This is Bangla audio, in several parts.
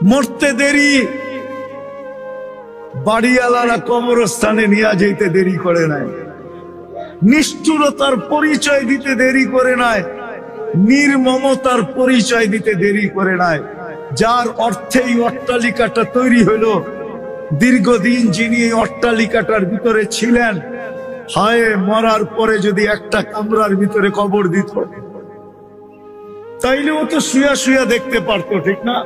মরতে দেরি, বাড়িওয়ালারা কবরস্থানে নিয়ে যেতে দেরি করে নাই, নিষ্ঠুরতার পরিচয় দিতে দেরি করে নাই, নির্মমতার পরিচয় দিতে দেরি করে নাই। যার অর্থে এই অট্টালিকাটা তৈরি হলো, দীর্ঘদিন যিনি এই অট্টালিকাটার ভিতরে ছিলেন, হায় মরার পরে যদি একটা কামরার ভিতরে কবর দিত, তাইলে ও তো শুয়া শুয়া দেখতে পারতো, ঠিক না?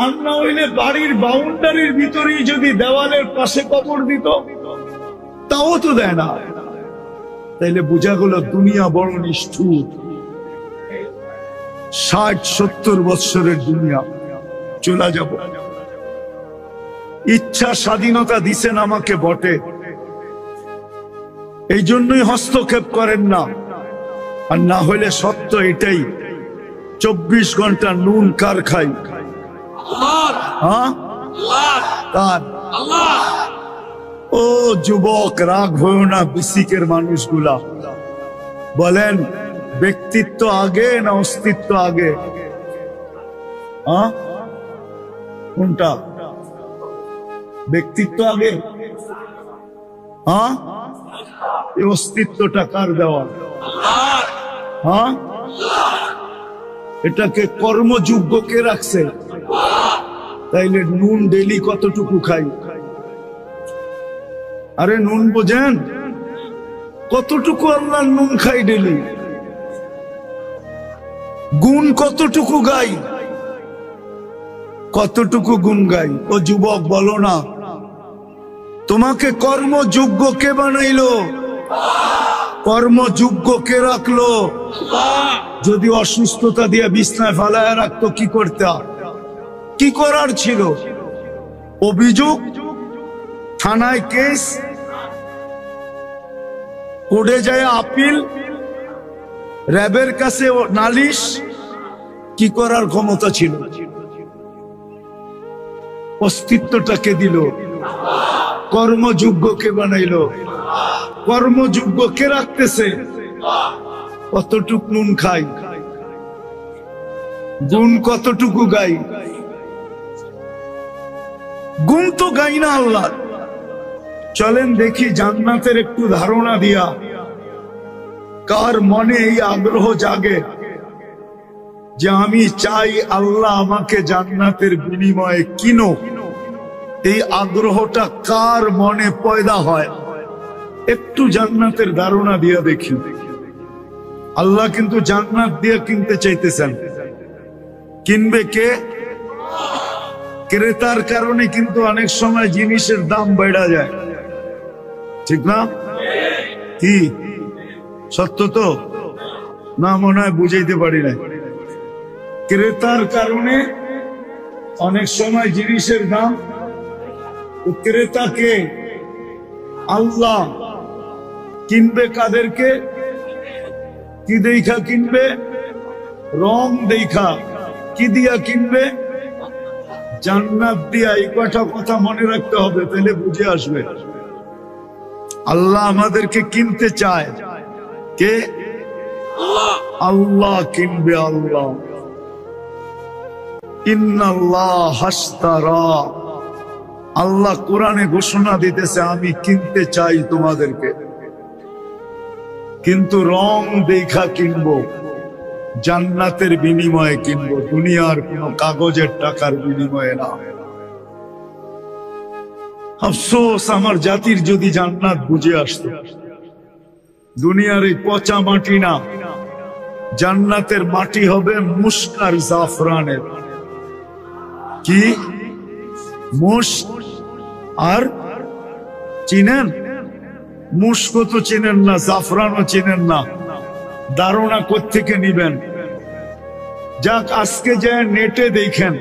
আর না হইলে বাড়ির বাউন্ডারির ভিতরেই যদি দেওয়ালের পাশে কবর দিত, তাও তো দেয় না। তাইলে বোঝা গেল দুনিয়া বড় নিষ্ঠুর। 60-70 বৎসরের দুনিয়া চলে যাব। ইচ্ছা স্বাধীনতা দিছেন আমাকে বটে, এই জন্যই হস্তক্ষেপ করেন না। আর না হইলে সত্য এটাই, 24 ঘন্টা নুন কার খাই? ও যুবক, রাগ হয়েও না। বিসিকের মানুষগুলা বলেন, ব্যক্তিত্ব আগে না অস্তিত্ব আগে? কোনটা? ব্যক্তিত্ব আগে? এই অস্তিত্বটা কার দেওয়া? এটাকে কর্মযোগ্য কে রাখছে? তাইলে নুন ডেলি কতটুকু খাই? আরে নুন বোঝেন? কতটুকু আল্লাহর নুন খাই ডেলি? গুণ কতটুকু গাই? কতটুকু গুণ গাই? ও যুবক বলো না, তোমাকে কর্মযোগ্য কে বানাইলো? কর্মযোগ্য কে রাখলো? যদি অসুস্থতা দিয়ে বিছনায় ফালায় রাখতো, কি করতে? কি করার ছিল? অভিযোগ, থানায় কেস, কোর্টে যায় আপিল, র্যাবের কাছে নালিশ, কি করার ক্ষমতা ছিল? অস্তিত্বটাকে দিল। কর্মযোগ্য কে বানাইলো? কর্মযোগ্য কে রাখতেছে? কতটুকু নুন খাই? গুণ কতটুকু গাই? গুণ তো গাই না আল্লাহ। চলেন দেখি জান্নাতের একটু ধারণা দিয়া কার মনে এই আগ্রহ জাগে যে আমি চাই আল্লাহ আমাকে জান্নাতের বিনিময়ে কিনো। এই আগ্রহটা কার মনে পয়দা হয়? একটু জান্নাতের ধারণা দিয়া দেখি। আল্লাহ কিন্তু জান্নাত দিয়ে কিনতে চাইতেছেন। কিনবে কে? ক্রেতার কারণে কিন্তু অনেক সময় জিনিসের দাম বেড়ে যায়, ঠিক না? কি সত্য তো না? মনে হয় বুঝাইতে পারি না। ক্রেতার কারণে অনেক সময় জিনিসের দাম। ক্রেতাকে আল্লাহ কিনবে কাদেরকে? কি দেখা কিনবে? রং দেখা। কি দিয়া কিনবে? জান্নাত দিয়া। এই কথা মনে রাখতে হবে, তাহলে বুঝে আসবে। আল্লাহ আমাদেরকে কিনতে চায়। কে? আল্লাহ কিনবে। আল্লাহ ইন্নাল্লাহ হাশতারা। আল্লাহ কোরআনে ঘোষণা দিতেছে, আমি কিনতে চাই তোমাদেরকে, কিন্তু রং দেখা কিনবো, জান্নাতের বিনিময়ে কিনবো, দুনিয়ার কোন কাগজের টাকার বিনিময়ে না। আফসোস, আমার জাতির যদি জান্নাত বুঝে আসতো। দুনিয়ার এই পচা মাটি না, জান্নাতের মাটি হবে মুশক আর জাফরানের। কি? মুশক আর চিনেন? মুশক তো চিনেন না, জাফরানও চিনেন না, ধারণা কোত্থেকে নিবেন? যাক, আজকে যে নেটে দেখেন,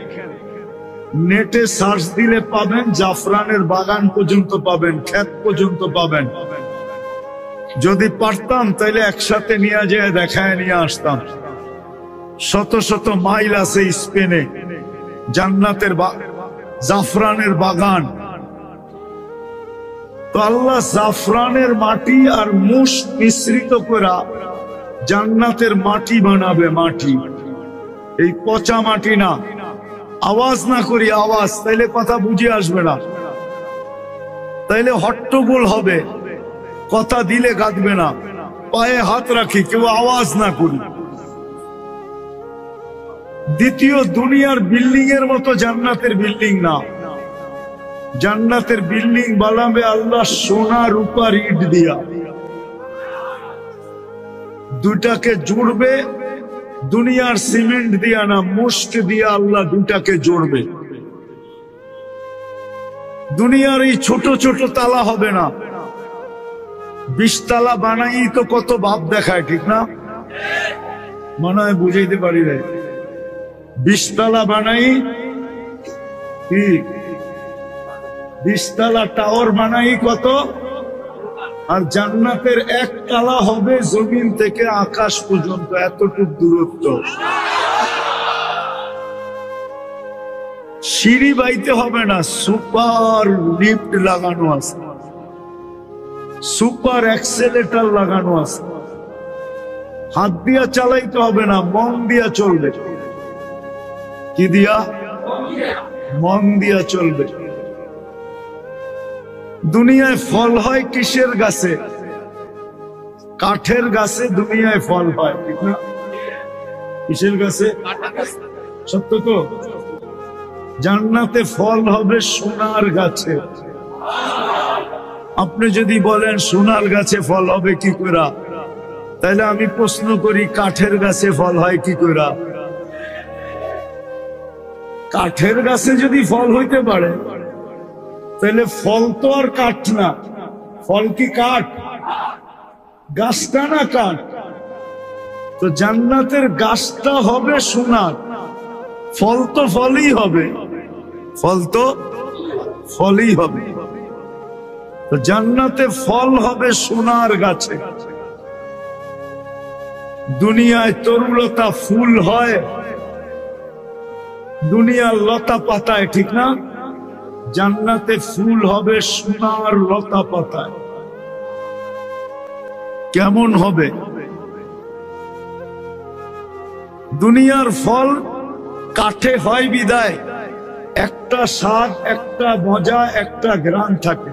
নেটে সার্চ দিলে পাবেন, জাফরানের বাগান পর্যন্ত পাবেন, ক্ষেত পর্যন্ত পাবেন। যদি পারতাম তাইলে একসাথে নিয়ে যেয়ে দেখায় নিয়ে আসতাম। শত শত মাইল আছে স্পেনে জান্নাতের জাফরানের বাগান। তো আল্লাহ জাফরানের মাটি আর মুশক মিশ্রিত করে জান্নাতের মাটি বানাবে। মাটি এই পচা মাটি না, আওয়াজ না করি, আওয়াজ, তাইলে কথা বুঝে আসবে না, তাইলে হট্টগোল হবে, কথা দিলে গাঁদবে না। পায়ে হাত রাখি, কেউ আওয়াজ না করি। দ্বিতীয়, দুনিয়ার বিল্ডিং এর মতো জান্নাতের বিল্ডিং না। জান্নাতের বিল্ডিং বানাবে আল্লাহ সোনা রূপার ইট দিয়া, দুটাকে জুড়বে, দুনিয়ার সিমেন্ট দিয়া না, মুষ্ট দিয়া আল্লাহ দুটাকে জুড়বে। দুনিয়ার এই ছোট ছোট তালা হবে না, 20 তালা বানাই তো কত ভাব দেখায়, ঠিক না? মনে হয় বুঝাইতে পারি রে। 20 তালা বানাই কি, 20 তালা টাওয়ার বানাই কত? আর জান্নাতের 1 তালা হবে জমিন থেকে আকাশ পর্যন্ত, এতটুকু দূরত্ব। সিঁড়ি বাইতে হবে না, সুপার লিফট লাগানো আছে, সুপার অ্যাক্সেলেটর লাগানো আছে। হাত দিয়া চালাইতে হবে না, মন দিয়া চলবে। কি দিয়া? মন দিয়া চলবে। দুনিয়ায় ফল হয় কিসের গাছে? কাঠের গাছে দুনিয়ায় ফল হয়, ঠিক না? কিসের গাছে? সত্য তো? জান্নাতে ফল হবে সোনার গাছে। আপনি যদি বলেন সোনার গাছে ফল হবে কি করে, তাহলে আমি প্রশ্ন করি কাঠের গাছে ফল হয় কি করে? কাঠের গাছে যদি ফল হইতে পারে, তাহলে ফল তো আর কাঠ না। ফল কি কাঠ? গাছটা না কাঠ? তো জান্নাতের গাছটা হবে সোনার, ফল তো ফলই হবে, ফল তো ফলই হবে। তো জান্নাতে ফল হবে সোনার গাছে। দুনিয়ায় তরুলতা ফুল হয়, দুনিয়ার লতা পাতায়, ঠিক না? জান্নাতে ফুল হবে সোনার লতা পাতায়। কেমন হবে? দুনিয়ার ফল কাঠে হয় বিদায় একটা স্বাদ, একটা মজা, একটা ঘ্রাণ থাকে,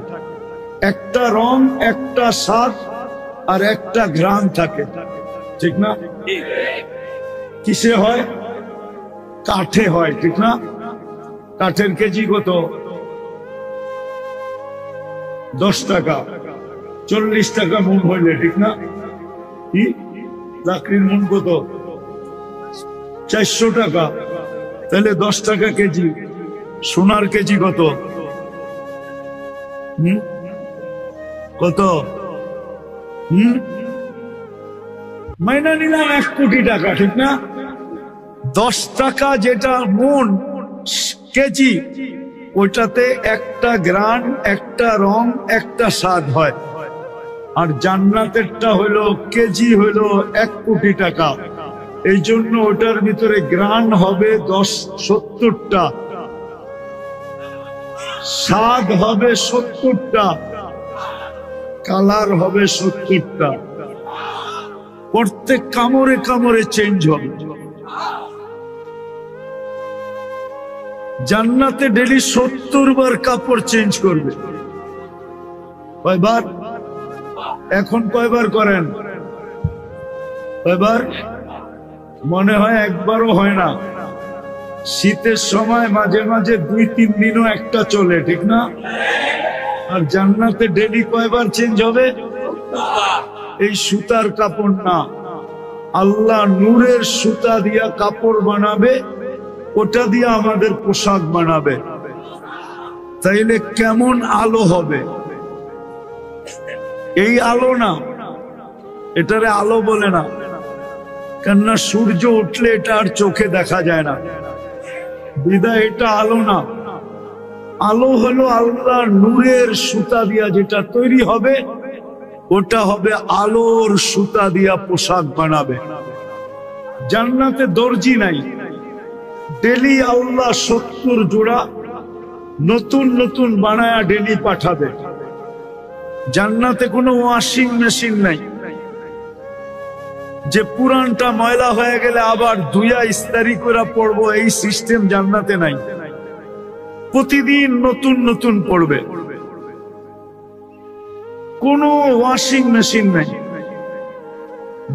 একটা রং, একটা স্বাদ আর একটা ঘ্রাণ থাকে, ঠিক না? কিসে হয়? কাঠে হয়, ঠিক না? কাঠের কেজি কত? 10 টাকা। 40 টাকা মন হইলে, ঠিক না? কি লাকড়ির মন কত? 400 টাকা। তাহলে 10 টাকা কেজি। সোনার কেজি কত? কত? মাইনা নিলাম 1 কোটি টাকা, ঠিক না? 10 টাকা যেটা মন কেজি, ওইটাতে একটা ঘ্রাণ, একটা রং, একটা স্বাদ হয়। আর জান্নাতেরটা হলো কেজি, হলো 1 কোটি টাকা। এই জন্য ওটার ভিতরে ঘ্রাণ হবে 70টা, স্বাদ হবে 70টা, কালার হবে 70টা। প্রত্যেক কামড়ে কামড়ে চেঞ্জ হবে। জান্নাতে ডেলি 70 বার কাপড় চেঞ্জ করবে। কয়বার? এখন কয়বার করেন? কয়বার? মনে হয় একবারও হয় না। শীতের সময় মাঝে মাঝে 2-3 দিনও একটা চলে, ঠিক না? আর জান্নাতে ডেলি কয়বার চেঞ্জ হবে? এই সুতার কাপড় না, আল্লাহ নূরের সুতা দিয়া কাপড় বানাবে, ওটা দিয়ে আমাদের পোশাক বানাবে। তাইলে কেমন আলো হবে? এই আলো না, এটারে আলো বলে না, কেননা সূর্য উঠলে এটা আর চোখে দেখা যায় না, বিদায় এটা আলো না। আলো হলো আল্লাহ নূরের সুতা দিয়া যেটা তৈরি হবে, ওটা হবে আলোর সুতা দিয়া পোশাক বানাবে। জান্নাতে দর্জি নাই, ডেলি আল্লাহ 70 জোড়া নতুন নতুন বানায়া ডেলি পাঠাবে। জান্নাতে কোনো ওয়াশিং মেশিন নাই, যে পুরানটা ময়লা হয়ে গেলে আবার ধুইয়া ইস্তারি করে পড়বো, এই সিস্টেম জান্নাতে নাই। প্রতিদিন নতুন নতুন পড়বে, কোনো ওয়াশিং মেশিন নাই।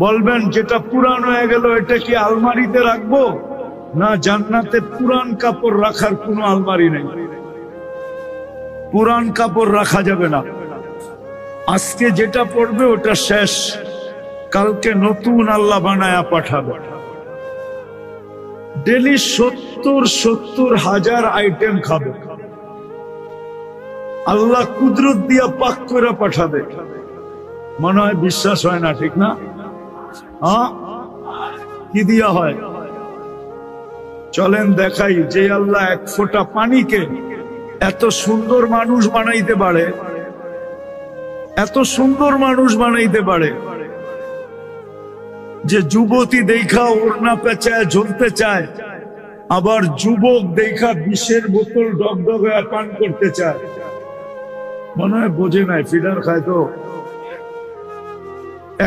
বলবেন যেটা পুরান হয়ে গেল এটা কি আলমারিতে রাখবো? না, জান্নাতে পুরান কাপড় রাখার কোনো আলমারি নেই। পুরান কাপড় রাখা যাবে না। আজকে যেটা পড়বে ওটা শেষ, কালকে নতুন আল্লাহ বানায়া পাঠাবে। ডেলি 70,000 আইটেম খাবে, আল্লাহ কুদরত দিয়া পাক করে পাঠাবে। মনে হয় বিশ্বাস হয় না, ঠিক না? হ্যাঁ, কি দিয়া হয়? চলেন দেখাই যে আল্লাহ এক ফোঁটা পানিকে এত সুন্দর মানুষ বানাইতে পারে, এত সুন্দর মানুষ বানাইতে পারে যে যুবতী দেখা ওড়না পেঁচায় ঝুলতে চায়, আবার যুবক দেখা বিষের বোতল ডগডগে পান করতে চায়। মনে হয় বোঝে নাই, ফিডার খায় তো।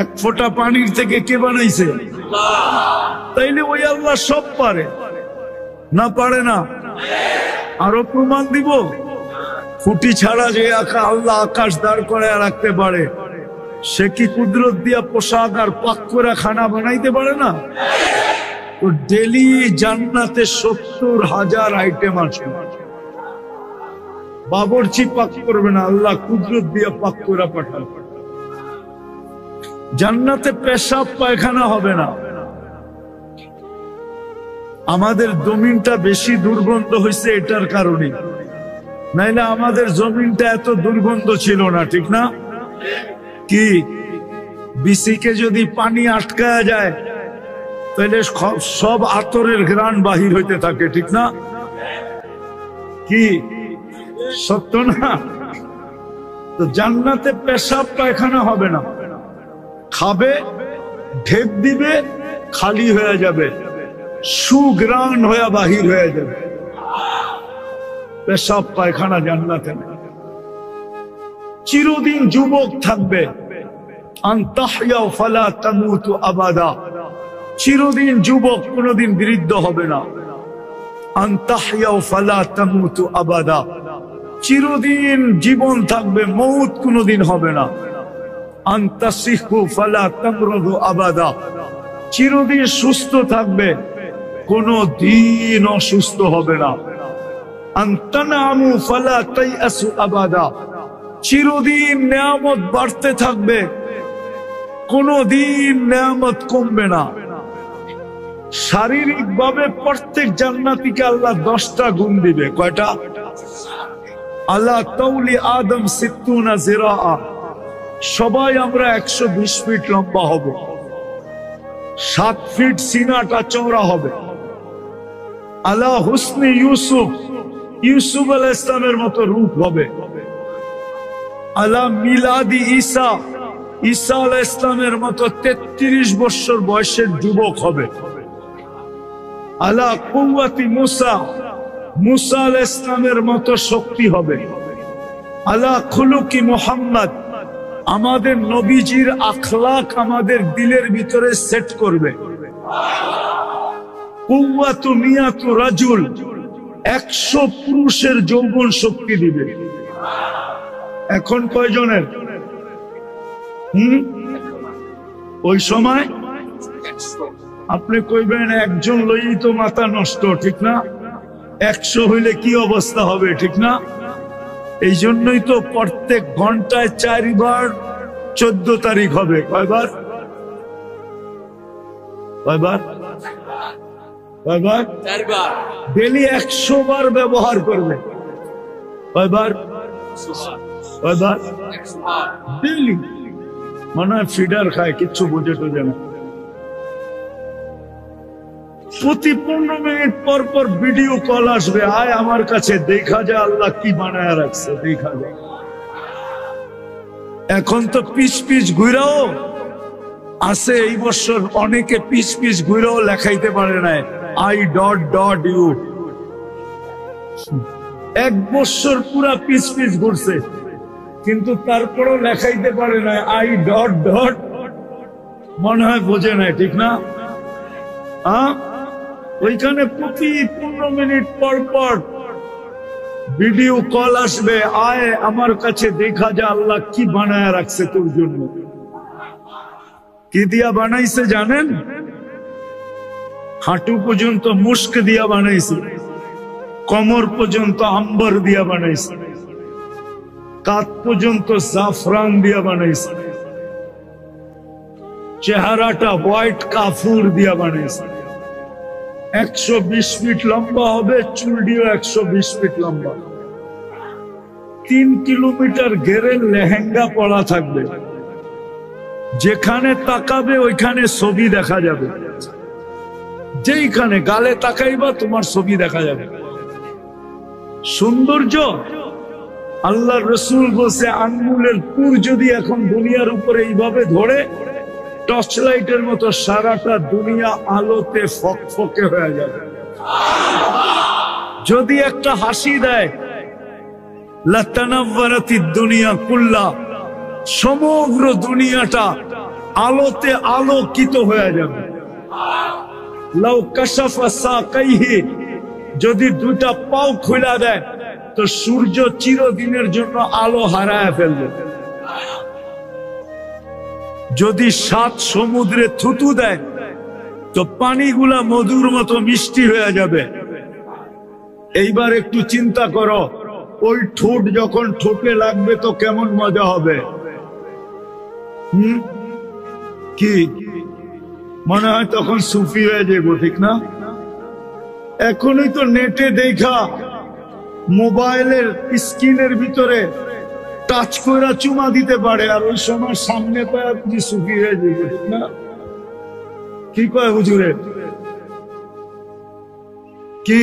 এক ফোঁটা পানির থেকে কে বানাইছে? তাইলে ওই আল্লাহ সব পারে না? পারে না? আরো প্রমাণ দিব। ফুটি ছাড়া যে আল্লাহ আকাশ দাঁড় করে রাখতে পারে, সে কি কুদরত দিয়া পোশাক আর পাক করে খানা বানাইতে পারে না? তো ডেলি জান্নাতে 70,000 আইটেম আছে। বাবরচি পাক করবে না, আল্লাহ কুদরত দিয়া পাক করে পাঠাবে। জান্নাতে পেশাব পায়খানা হবে না। আমাদের জমিনটা বেশি দুর্গন্ধ হয়েছে এটার কারণে, নাইলে আমাদের জমিনটা এত দুর্গন্ধ ছিল না, ঠিক না? কি বিসিকে যদি পানি আটকায়া যায় তাহলে সব আতরের ঘ্রাণ বাহির হইতে থাকে, ঠিক না? কি সত্য না? তো জান্নাতে পেশাব পায়খানা হবে না, খাবে, ঢেক দিবে, খালি হয়ে যাবে, সুগ্রাণ হয়ে বাহির হয়ে যাবে। পেশাব পায়খানা জান্নাতে না। চিরদিন যুবক থাকবে। আনতাহইয়া ফালা তামুতু আবাদা, চিরদিন যুবক, কোনদিন বৃদ্ধ হবে না। আনতাহইয়া ফালা তামুতু আবাদা, চিরদিন জীবন থাকবে, মউত কোনদিন হবে না। আনতাসিহু ফালা তামরুদু আবাদা, চিরদিন সুস্থ থাকবে, কোন দিন অসুস্থ হবে না। আনতানামু ফালা তাইয়াসু আবাদা, চিরদিন নিয়ামত বাড়তে থাকবে, কোন দিন নিয়ামত কমবে না। শারীরিক ভাবে প্রত্যেক জান্নাতীকে আল্লাহ 10টা গুণ দিবে। কয়টা? আল্লাহ তাউলি আদম 60 জিরাআ, সবাই আমরা 120 ফিট লম্বা হব, 7 ফিট সিনাটা চওড়া হবে। আলা হুসনি ইউসুফ, ইউসুফ আলাইহিস সালামের মতো রূপ হবে। আলা মিলাদি ঈসা, ঈসা আলাইহিস সালামের মতো 33 বছর বয়সের যুবক হবে। আলা কুওয়াতি মুসা, মুসা আলাইহিস সালামের মতো শক্তি হবে। আলা খুলুকি মুহাম্মদ, আমাদের নবীজির আখলাক আমাদের দিলের ভিতরে সেট করবে। কুওয়াতু মিয়াতু রাজুল, 100 পুরুষের যৌবন শক্তি দিবে। এখন কয়জনের? ওই সময় আপনি কইবেন একজন লই তো মাথা নষ্ট, ঠিক না? 100 হইলে কি অবস্থা হবে, ঠিক না? এই জন্যই তো প্রত্যেক ঘন্টায় 4 বার 14 তারিখ হবে। কয়বার? কয়বার? কয়বার? 4 বার। ডেলি 100 বার ব্যবহার করবে। কয়বার? কয়বার? 100 বার ডেলি। মনে হয় ফিডার খায়, কিচ্ছু বুঝে টোঝে না। প্রতি 15 মিনিট পর পর ভিডিও কল আসবে, আয় আমার কাছে, দেখা যায় আল্লাহ কি বানায় রাখছে, দেখা যায়। এখন তো পিস পিস ঘুরাও আছে, এই বছর অনেকে পিস পিস ঘুরাও লেখাইতে পারে না, I.U। 1 বছর পুরা পিস পিস ঘুরছে, কিন্তু তারপরও লেখাইতে পারে না I. মনে হয় বোঝে না, ঠিক না? ওইখানে প্রতি 15 মিনিট পর পর ভিডিও কল আসবে, আয় আমার কাছে দেখা যা আল্লাহ কি বানায় রাখছে তোর জন্য। কি দিয়া বানাইছে জানেন? হাঁটু পর্যন্ত মুস্ক দিয়া বানাইছে, কোমর পর্যন্ত আম্বর দিয়া বানাইছে, কাঁধ পর্যন্ত জাফরান দিয়া বানাইছে, চেহারাটা হোয়াইট কাফুর দিয়া বানাইছে। 120 ফিট লম্বা হবে, চুলটিও 120 ফিট লম্বা। 3 কিলোমিটার ঘেরের লেহেঙ্গা পরা থাকবে, যেখানে তাকাবে ওইখানে ছবি দেখা যাবে, যেইখানে গালে তাকাইবা তোমার ছবি দেখা যাবে। সৌন্দর্য আল্লাহ রসুল বলছে আঙ্গুলের পুর যদি এখন দুনিয়ার উপরে এইভাবে ধরে, টর্চ লাইটের মতো সারাটা দুনিয়া আলোতে ফকফকে হয়ে যাবে। যদি একটা হাসি দেয়, লাতানাওয়ারাতিদ দুনিয়া কুল্লা, সমগ্র দুনিয়াটা আলোতে আলোকিত হয়ে যাবে। লাউ কাশাফা সাকাইহি, যদি দুটা পাও খুলে দেয় তো সূর্য চিরদিনের জন্য আলো হারায় ফেলবে। যদি 7 সমুদ্রে থুতু দেয় তো পানিগুলা মধুর মতো মিষ্টি হয়ে যাবে। এইবার একটু চিন্তা করো, ওই ঠোঁট যখন ঠোঁটে লাগবে তো কেমন মজা হবে। কি মনে হয় তখন সুফি হয়ে যাবো, ঠিক না? এখনই তো নেটে দেখা মোবাইলের স্ক্রিনের ভিতরে টাচ করে চুমা দিতে পারে, আর ওই সময় সামনে পায় আপনি সুফি হয়ে যাবে, ঠিক না? কি কয় হুজুরে? কি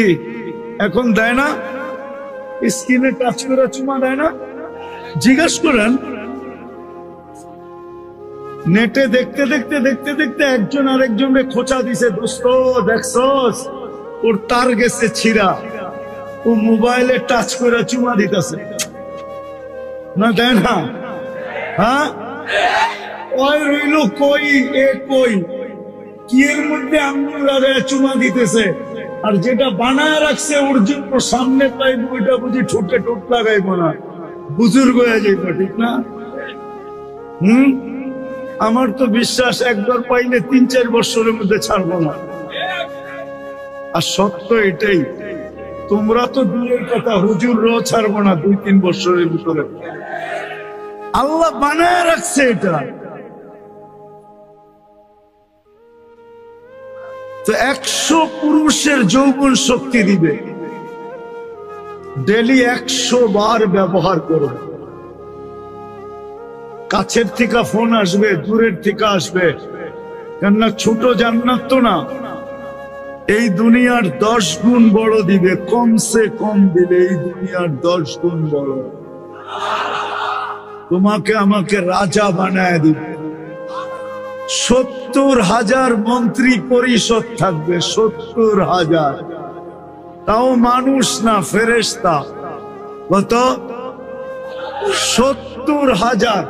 এখন দেয় না? স্ক্রিনে টাচ করে চুমা দেয় না? জিজ্ঞাসা করেন। নেটে দেখতে দেখতে দেখতে দেখতে একজন আরেকজনকে খোঁচা দিছে, দোস্ত দেখছস ওর তার গেছে ছিঁড়া, ও মোবাইলে টাচ করে চুমা দিতেছে না, দেয় না? হ্যাঁ, ওই রইল কই, এ কই, কি এর মধ্যে আঙ্গুল লাগায় চুমা দিতেছে, আর যেটা বানায় রাখছে ওর জন্য সামনে পাইব, ওইটা বুঝি ঠোঁটে ঠোঁট লাগাইব না, বুজুর্গ হয়ে যাইব, ঠিক না? আমার তো বিশ্বাস একবার পাইলে 3-4 বছরের মধ্যে ছাড়বো না। আর সত্য এটাই, তোমরা তো দূরের কথা, হুজুররাও ছাড়বো না 2-3 বছরের ভিতরে। আল্লাহ বানায় রাখছে এটা। তো 100 পুরুষের যৌবন শক্তি দিবে, ডেলি 100 বার ব্যবহার করো। কাছের থেকে ফোন আসবে, দূরের থেকে আসবে, কেননা ছোট জান্নাত তো না, এই দুনিয়ার 10 গুণ বড় দিবে, কমসে কম দিলে এই দুনিয়ার 10 গুণ বড়। তোমাকে আমাকে রাজা বানায় দিবে। 70,000 মন্ত্রী পরিষদ থাকবে, 70,000, তাও মানুষ না, ফেরেশতা। কত? 70,000।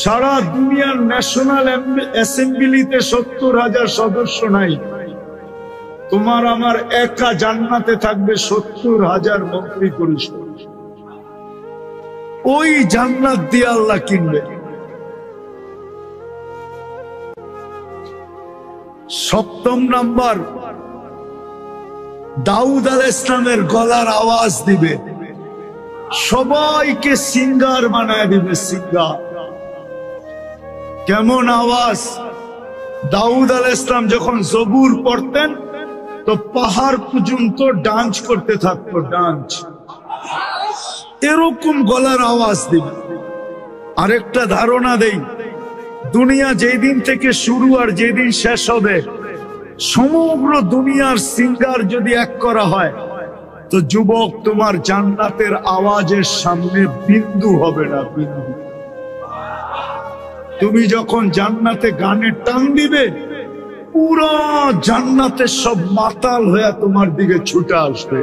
সারা দুনিয়ার ন্যাশনাল অ্যাসেম্বলিতে 70,000 সদস্য নাই, তোমার আমার একা জান্নাতে থাকবে 70,000 মন্ত্রী পরিষদ। ওই জান্নাত দিয়ে আল্লাহ কিনবে। 7ম নাম্বার, দাউদ আলাইহিস সালামের গলার আওয়াজ দিবে, সবাইকে সিঙ্গার বানায় দিবে। সিঙ্গার কেমন আওয়াজ? দাউদ আলাইহিস সালাম যখন জবুর পড়তেন তো পাহাড় পর্যন্ত ডান্স করতে থাকতো, ডান্স, এরকম গলার আওয়াজ দিবে। আরেকটা ধারণা দেই, দুনিয়া যেই দিন থেকে শুরু আর যেদিন শেষ হবে, সমগ্র দুনিয়ার সিঙ্গার যদি এক করা হয় তো যুবক, তোমার জান্নাতের আওয়াজের সামনে বিন্দু হবে না, বিন্দু। তুমি যখন জান্নাতে গানের টান দিবে, পুরো জান্নাতের সব মাতাল হয়ে তোমার দিকে ছুটে আসবে।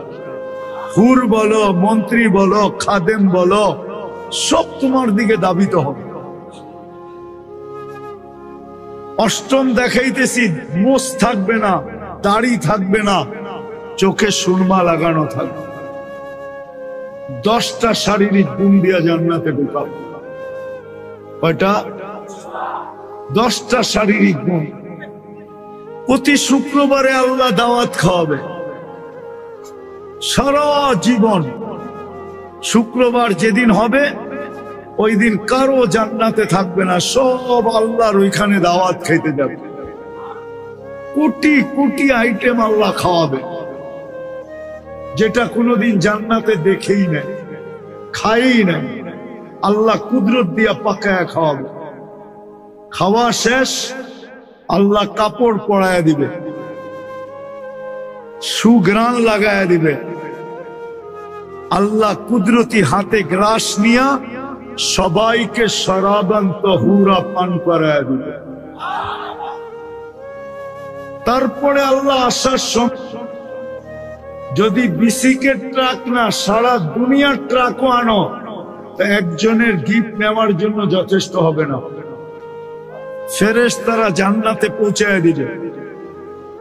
হুর বলো, মন্ত্রী বলো, খাদেম বলো, সব তোমার দিকে দাবিত হবে। অষ্টম দেখাইতেছি, মোষ থাকবে না, দাড়ি থাকবে না, চোখে সুরমা লাগানো থাকবে। 10টা শারীরিক গুণ দিয়া জান্নাতে ঢুকাবো। কয়টা? 10টা শারীরিক গুণ। প্রতি শুক্রবারে আল্লাহ দাওয়াত খাওয়াবে সারা জীবন। শুক্রবার যেদিন হবে ওই দিন কারো জান্নাতে থাকবে না, সব আল্লাহর ওইখানে দাওয়াত খাইতে যাবে। কোটি কোটি আইটেম আল্লাহ খাওয়াবে, যেটা কোনোদিন জান্নাতে দেখেই নাই, খাই নাই। আল্লাহ কুদরত দিয়া পাকায়া খাওয়াবে। খাওয়া শেষ, আল্লাহ কাপড় পরায়া দিবে, সুঘ্রাণ লাগায়া দিবে। আল্লাহ কুদরতি হাতে গ্রাস নিয়া সবাইকে শরাবান তাহুরা পান করায়া দিবে। তারপরে আল্লাহ আসার সময় যদি বিসিকের ট্রাক না, সারা দুনিয়ার ট্রাকও আনো, তা একজনের গিফট নেওয়ার জন্য যথেষ্ট হবে না। ফেরেশতারা জান্নাতে পৌঁছায় দিবে।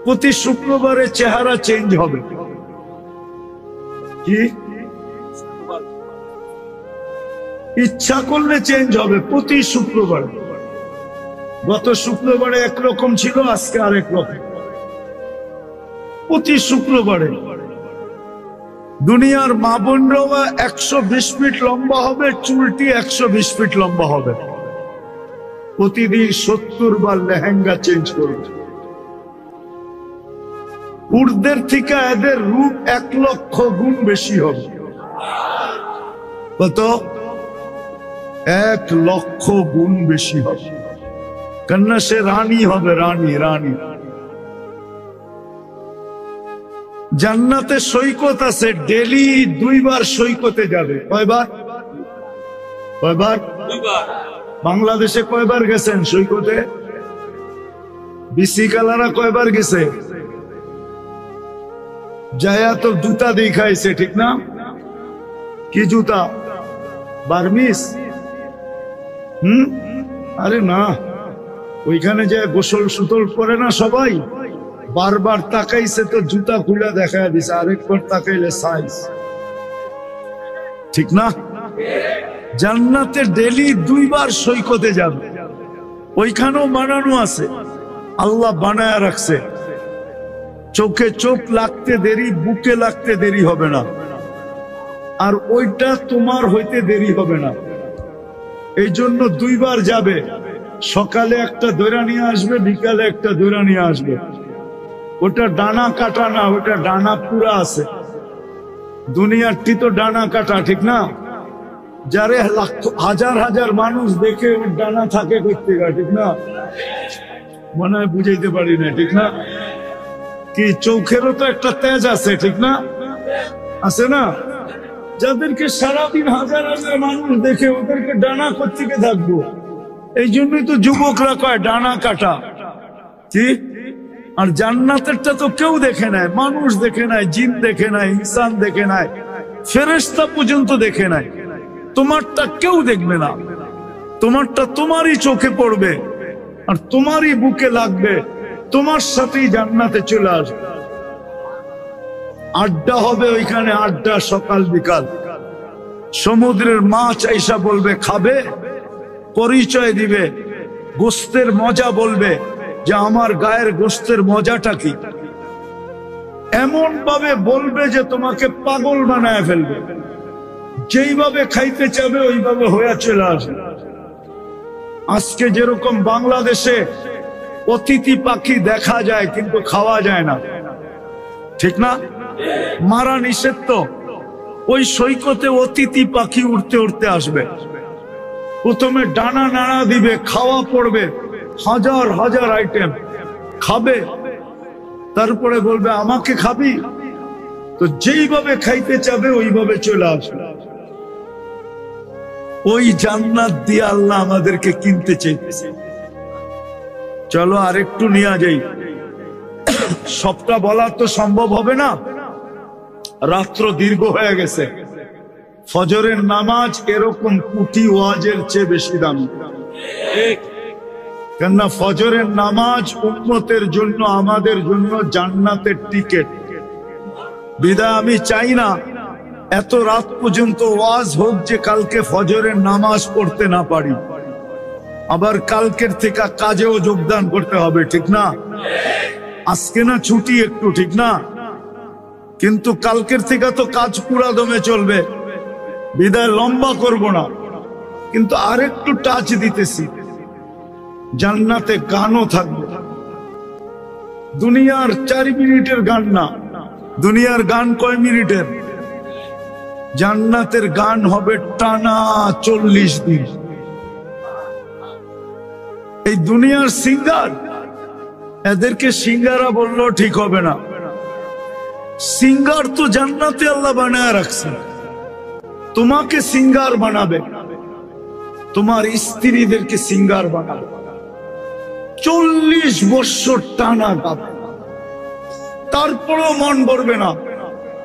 প্রতি শুক্রবারে চেহারা চেঞ্জ হবে। কি ইচ্ছা করলে চেঞ্জ হবে প্রতি শুক্রবারে। গত শুক্রবারে একরকম ছিল, আজকে আরেক রকম। প্রতি শুক্রবারে দুনিয়ার মা বোনরা 120 ফিট লম্বা হবে, চুলটি 120 ফিট লম্বা হবে। প্রতিদিন 70 বার লেহেঙ্গা চেঞ্জ করবে। পুরুষদের থেকে এদের রূপ 1 লক্ষ গুণ বেশি হবে। কত? 1 লক্ষ গুণ বেশি হবে। কেননা সে রানী হবে, রানী রানী। জান্নাতে সৈকত আছে, ডেলি 2 বার সৈকতে যাবে। কয়বার? কয়বার? 2 বার। বাংলাদেশে কয়বার গেছেন সৈকতে? বিসি কালারা কয়বার গেছে? যায়া তো জুতা দেখাইছে, ঠিক না? কি জুতা? বার্মিস? আরে না, ওইখানে যে গোসল সুতল করে না সবাই, বারবার তাকাইছে তো জুতা খুলে দেখা দিছে, আরেকবার তাকাইলে সাইজ, ঠিক না? জান্নাতে ডেলি 2 বার সৈকতে যাবে। ওইখানেও বানানো আছে, আল্লাহ বানায়া রাখছে। চোখে চোখ লাগতে দেরি, বুকে লাগতে দেরি হবে না, আর ওইটা তোমার হইতে দেরি হবে না। এই জন্য 2 বার যাবে। সকালে একটা দৈরা নিয়ে আসবে, বিকালে একটা দৈরা নিয়ে আসবে। ওটা ডানা কাটা না, ওটা ডানা পুরা আছে। দুনিয়ারটি তো ডানা কাটা, ঠিক না? যারে হাজার হাজার মানুষ দেখে ওর ডানা থাকে করতে গা, ঠিক না? মনে হয় বুঝাইতে পারি না, ঠিক না? কি চোখেরও তো একটা তেজ আছে, ঠিক না? আছে না? যাদেরকে সারাদিন হাজার হাজার মানুষ দেখে, ওদেরকে ডানা কোত্থেকে থাকবো? এই জন্যই তো যুবকরা কয় ডানা কাটা। ঠিক? আর জান্নাতেরটা তো কেউ দেখে নাই, মানুষ দেখে নাই, জিন দেখে নাই, ইনসান দেখে নাই, ফেরেশতা পর্যন্ত দেখে নাই। তোমারটা কেউ দেখবে না, তোমারটা তোমারই চোখে পড়বে আর তোমারই বুকে লাগবে, তোমার সাথেই জান্নাতে চলে আসবে। আড্ডা হবে ওইখানে, আড্ডা সকাল বিকাল। সমুদ্রের মাছ আইসা বলবে খাবে, পরিচয় দিবে, গোস্তের মজা বলবে যে আমার গায়ের গোস্তের মজাটা কি। এমন ভাবে বলবে যে তোমাকে পাগল বানায় ফেলবে। যেইভাবে খাইতে চাবে ওইভাবে হয়ে চলে আসবে। আজকে যেরকম বাংলাদেশে অতিথি পাখি দেখা যায় কিন্তু খাওয়া যায় না, ঠিক না? মারা নিষেধ তো। ওই সৈকতে অতিথি পাখি উড়তে উড়তে আসবে, প্রথমে ডানা নাড়া দিবে, খাওয়া পড়বে, হাজার হাজার আইটেম খাবে, তারপরে বলবে আমাকে খাবি? তো যেইভাবে খাইতে চাবে ওইভাবে চলে আসবে। ওই জান্নাত দিয়ে আল্লাহ আমাদেরকে কিনতে চাইতেছে। চলো আরেকটু নিয়ে যাই। সবটা বলা তো সম্ভব হবে না, রাত্র দীর্ঘ হয়ে গেছে। ফজরের নামাজ এরকম কোটি ওয়াজের চেয়ে বেশি দামি। কেননা ফজরের নামাজ উম্মতের জন্য, আমাদের জন্য জান্নাতের টিকিট। বিধায় আমি চাই না এত রাত পর্যন্ত ওয়াজ হোক যে কালকে ফজরের নামাজ পড়তে না পারি, আবার কালকের থেকে কাজেও যোগদান করতে হবে, ঠিক না? আজকে না ছুটি একটু, ঠিক না? কিন্তু কালকের থেকে তো কাজ পুরা দমে চলবে, বিদায় লম্বা করব না। কিন্তু আরেকটু টাচ দিতেছি, জান্নাতে গানও থাকবে। দুনিয়ার 4 মিনিটের গান না, দুনিয়ার গান কয় মিনিটের? জান্নাতের গান হবে টানা 40 দিন। এই দুনিয়ার সিঙ্গার, এদেরকে সিঙ্গারা বললেও ঠিক হবে না। সিঙ্গার তো জান্নাতে আল্লাহ বানায় রাখছে। তোমাকে সিঙ্গার বানাবে, তোমার স্ত্রীদেরকে সিঙ্গার বানাবে। 40 বছর টানা গাবে, তারপরেও মন ভরবে না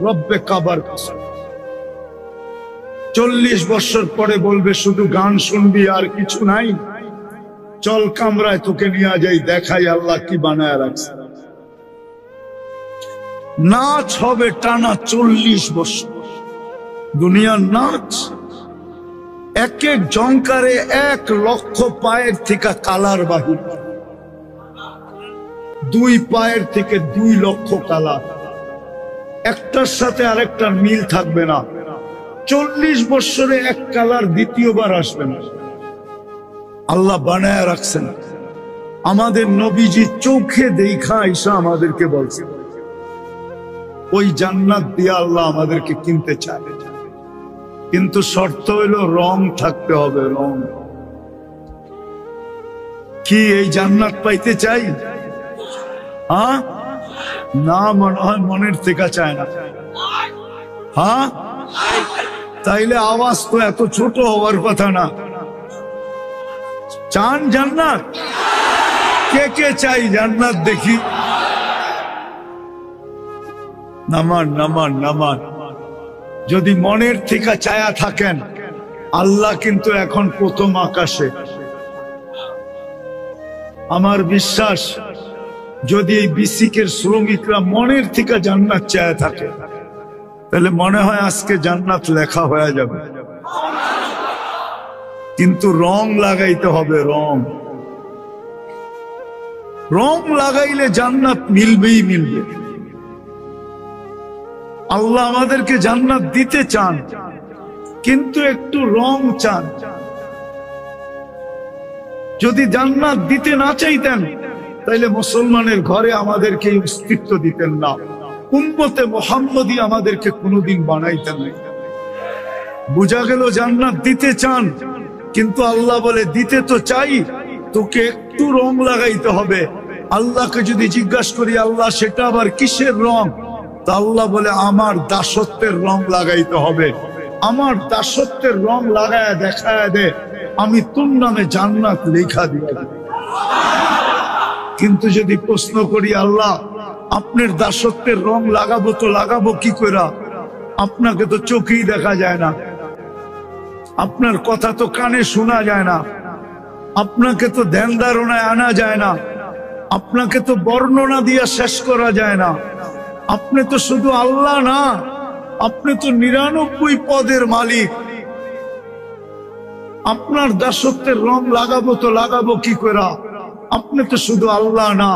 রব্বে কাবার কাছে। 40 বছর পরে বলবে শুধু গান শুনবি আর কিছু নাই, চল কামরায় তোকে নিয়ে যাই, দেখাই আল্লাহ কি বানায় রাখছে। নাচ হবে টানা 40 বছর, দুনিয়ার নাচ। এক এক জঙ্কারে 1 লক্ষ পায়ের থেকে কালার বাহির, 2 পায়ের থেকে 2 লক্ষ কালার, একটার সাথে আরেকটার মিল থাকবে না। 40 বছরে 1 কালার দ্বিতীয়বার আসবে না। আল্লাহ বানায় রাখছেন। আমাদের নবীজি চোখে দেখা ঈসা আমাদেরকে বলছে, ওই জান্নাত দিয়ে আল্লাহ আমাদেরকে কিনতে চায়, কিন্তু শর্ত হইল রং থাকতে হবে। রং কি এই জান্নাত পাইতে চাই? হ্যাঁ না, মনে হয় মনের থেকে চায় না। হ্যাঁ তাইলে আওয়াজ তো এত ছোট হওয়ার কথা না। চান জান্নাত? কে কে চাই জান্নাত? দেখি নামান নামান নামান। যদি মনের থেকে চায়া থাকেন, আল্লাহ কিন্তু এখন প্রথম আকাশে। আমার বিশ্বাস যদি এই বিসিকের শ্রমিকরা মনের থেকে জান্নাত চায়া থাকে, তাহলে মনে হয় আজকে জান্নাত লেখা হয়ে যাবে। কিন্তু রং লাগাইতে হবে। রং লাগাইলে জান্নাত মিলবেই মিলবে। আল্লাহ আমাদেরকে জান্নাত দিতে চান, কিন্তু একটু রং চান। যদি জান্নাত দিতে না চাইতেন, তাইলে মুসলমানের ঘরে আমাদেরকে অস্তিত্ব দিতেন না, উম্মতে মুহাম্মদী আমাদেরকে কোনোদিন বানাইতেন না। বুঝা গেল জান্নাত দিতে চান, কিন্তু আল্লাহ বলে দিতে তো চাই, তোকে একটু রং লাগাইতে হবে। আল্লাহকে যদি জিজ্ঞাসা করি, আল্লাহ সেটা আবার কিসের রং? তা আল্লাহ বলে আমার দাসত্বের রং লাগাইতে হবে। আমার দাসত্বের রং লাগায় দেখায় দে, আমি তোর নামে জান্নাত লেখা দিয়ে দেব। কিন্তু যদি প্রশ্ন করি, আল্লাহ আপনার দাসত্বের রং লাগাবো তো লাগাবো কি করে? আপনাকে তো চোখেই দেখা যায় না, আপনার কথা তো কানে শোনা যায় না, আপনাকে তো ধ্যান ধারণায় আনা যায় না, আপনাকে তো বর্ণনা দিয়ে শেষ করা যায় না। আপনি তো শুধু আল্লাহ না, আপনি তো 99 পদের মালিক। আপনার দাসত্বের রং লাগাবো তো লাগাবো কি করে? আপনি তো শুধু আল্লাহ না,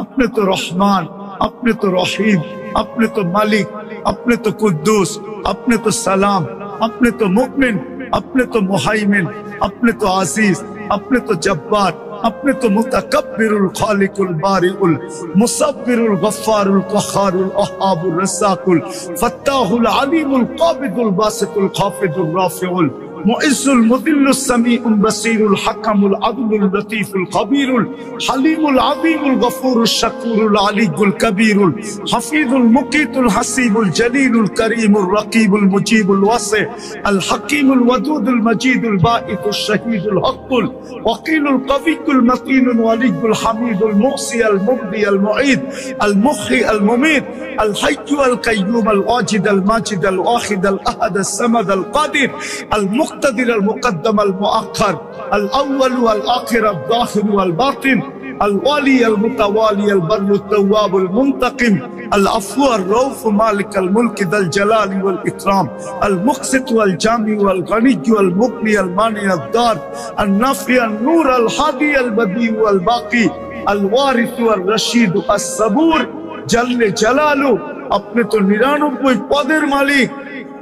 আপনি তো রহমান, আপনি তো রহিম, আপনি তো মালিক, আপনি তো কুদ্দুস, আপনি তো সালাম, আপনি তো মুমিন, আপনি তো মুহাইমিন, আপনি তো আজিজ, আপনি তো জব্বার, আপনি তো মুতাকাব্বিরুল খালিকুল বারিউল মুসাব্বিরুল গফফারুল কহারুল ওহাবুর রাসাকুল ফাত্তাহুল আলিমুল কাবিদুল বাসিতুল খাফিদুর রাফিউল মুইজ্জুল মুদিল্লুস সামিউল বাসীরুল হাকামুল আদলুল লতীফুল খবীরুল হালিমুল আযীমুল গফুরুশ শাকুরুল আলিয়ুল কবীরুল হাফিজুল মুকিতুল হাসিবুল জলিলুল করিমুর রকিবুল মুজিবুল ওয়াসি আল হাকিমুল ওয়াদুদুল মজিদুল বাঈতুশ শাহীদুল হকুল ওয়াকিলুল কবিকুল মতিনুল ওয়ালিয়ুল হামিদুল মুহসি আল মুবদি আল মুঈদ আল মুহয়ি আল মুমীত আল হাইয়্যু আল কাইয়্যুম আল ওয়াজিদ আল মাজিদ আল ওয়াহিদ আল আহাদ আস সামাদ আল কাদির আল المقتدر المقدم المؤخر الأول والآخر الظاهر والباطن الوالي المتوالي البر التواب المنتقم العفو الرؤوف مالك الملك ذا الجلال والإكرام المقسط والجامع والغني والمغني المانع الضار النافع النور الهادي البديع والباقي الوارث والرشيد الصبور جل جلاله अपने तो 99 पदेर मालिक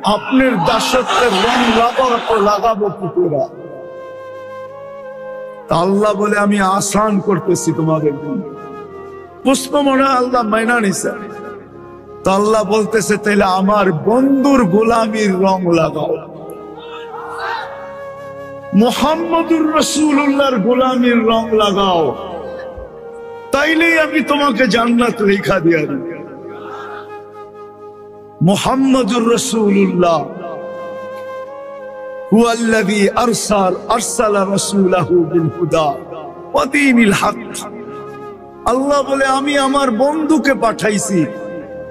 अपने दासत्वेर रंग लागाबो तो लागाबो কি করে আল্লাহ বলে আমি আসান করতেছি তোমাদের জন্য পুষ্প মনে আল্লাহ মাইনা নিছে তো আল্লাহ বলতেছে তাইলে আমার বন্ধুর গোলামির রং লাগাও মুহাম্মদুর রাসূলুল্লাহর গোলামির রং লাগাও তাইলেই আমি তোমাকে জান্নাত লেখা দিয়া দেব মুহাম্মদুর রাসূলুল্লাহ هو الذي أرسل رسوله بالهدى ودين الحق আল্লাহ বলে আমি আমার বন্ধুকে পাঠাইছি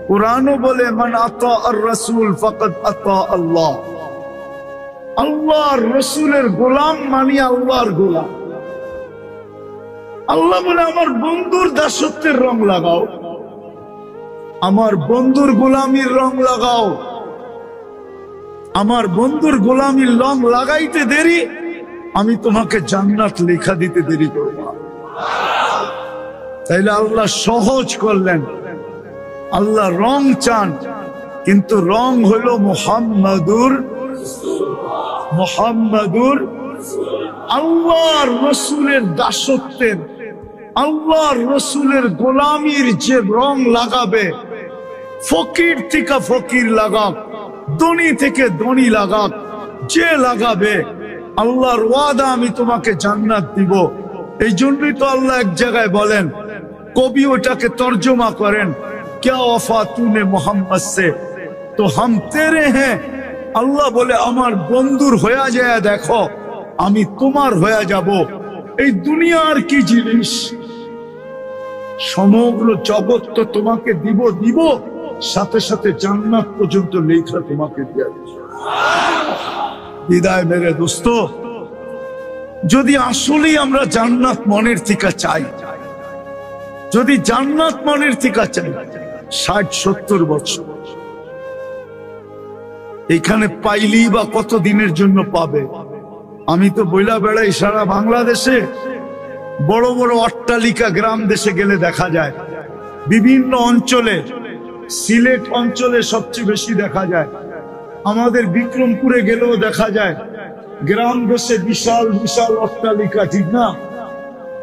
কুরআনও বলে মান আতা আর রাসূল ফাকাদ আতা আল্লাহ আল্লাহর রাসূলের গোলাম মানে আল্লাহর গোলাম আল্লাহ বলে আমার বন্ধুর দাসত্বের রং লাগাও আমার বন্ধুর গোলামির রং লাগাও আমার বন্ধুর গোলামির রং লাগাইতে দেরি আমি তোমাকে জান্নাত লেখা দিতে দেরি করব তাইলে আল্লাহ সহজ করলেন আল্লাহ রং চান কিন্তু রং হলো মুহাম্মাদুর আল্লাহর রাসূলের দাসত্বের আল্লাহর রাসূলের গোলামির যে রং লাগাবে ফকির থেকে ফকির লাগাক ধনী থেকে ধনী লাগাক যে লাগাবে আল্লাহর ওয়াদা আমি তোমাকে জান্নাত দিব এই জন্যই তো আল্লাহ এক জায়গায় বলেন কবি ওটাকে তর্জমা করেন क्या वफा तूने मोहम्मद से तो हम तेरे हैं আল্লাহ বলে আমার বন্ধুর হয়ে যায় দেখো আমি তোমার হয়ে যাব এই দুনিয়ার কি জিনিস সমগ্র জগৎ তো তোমাকে দিব সাথে সাথে জান্নাত পর্যন্ত লেখা তোমাকে দেয়া বিদায় মেরে দোস্ত যদি আসলেই আমরা জান্নাত মনের থেকে চাই যদি জান্নাত মনের থেকে চাই 60-70 বছর এখানে পাইলেই বা কত দিনের জন্য পাবে আমি তো বইলা বেড়াই সারা বাংলাদেশে বড় বড় অট্টালিকা গ্রাম দেশে গেলে দেখা যায় বিভিন্ন অঞ্চলে সিলেট অঞ্চলে সবচেয়ে বেশি দেখা যায় আমাদের বিক্রমপুরে গেলেও দেখা যায় গ্রাম দেশে বিশাল বিশাল অট্টালিকা ঠিক না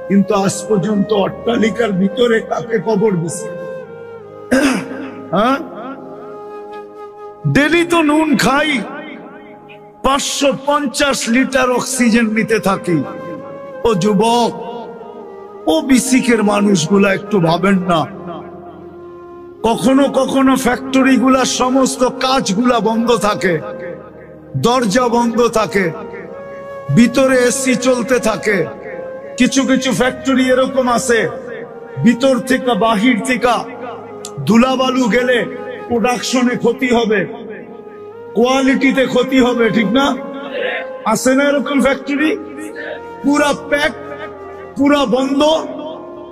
কিন্তু আজ পর্যন্ত অট্টালিকার ভিতরে কাকে কবর দিছে হ্যাঁ ডেলি তো নুন খাই 550 লিটার অক্সিজেন নিতে থাকি ও যুবক ও বিসিকের মানুষগুলা একটু ভাবেন না কখনো কখনো ফ্যাক্টরি গুলা সমস্ত কাজগুলা বন্ধ থাকে দরজা বন্ধ থাকে ভিতরে এসি চলতে থাকে কিছু কিছু ফ্যাক্টরি এরকম আছে ভিতর থেকে বাহির থেকে ধুলাবালু গেলে প্রোডাকশনে ক্ষতি হবে কোয়ালিটিতে ক্ষতি হবে ঠিক না আছে না এরকম ফ্যাক্টরি পুরা প্যাক পুরা বন্ধ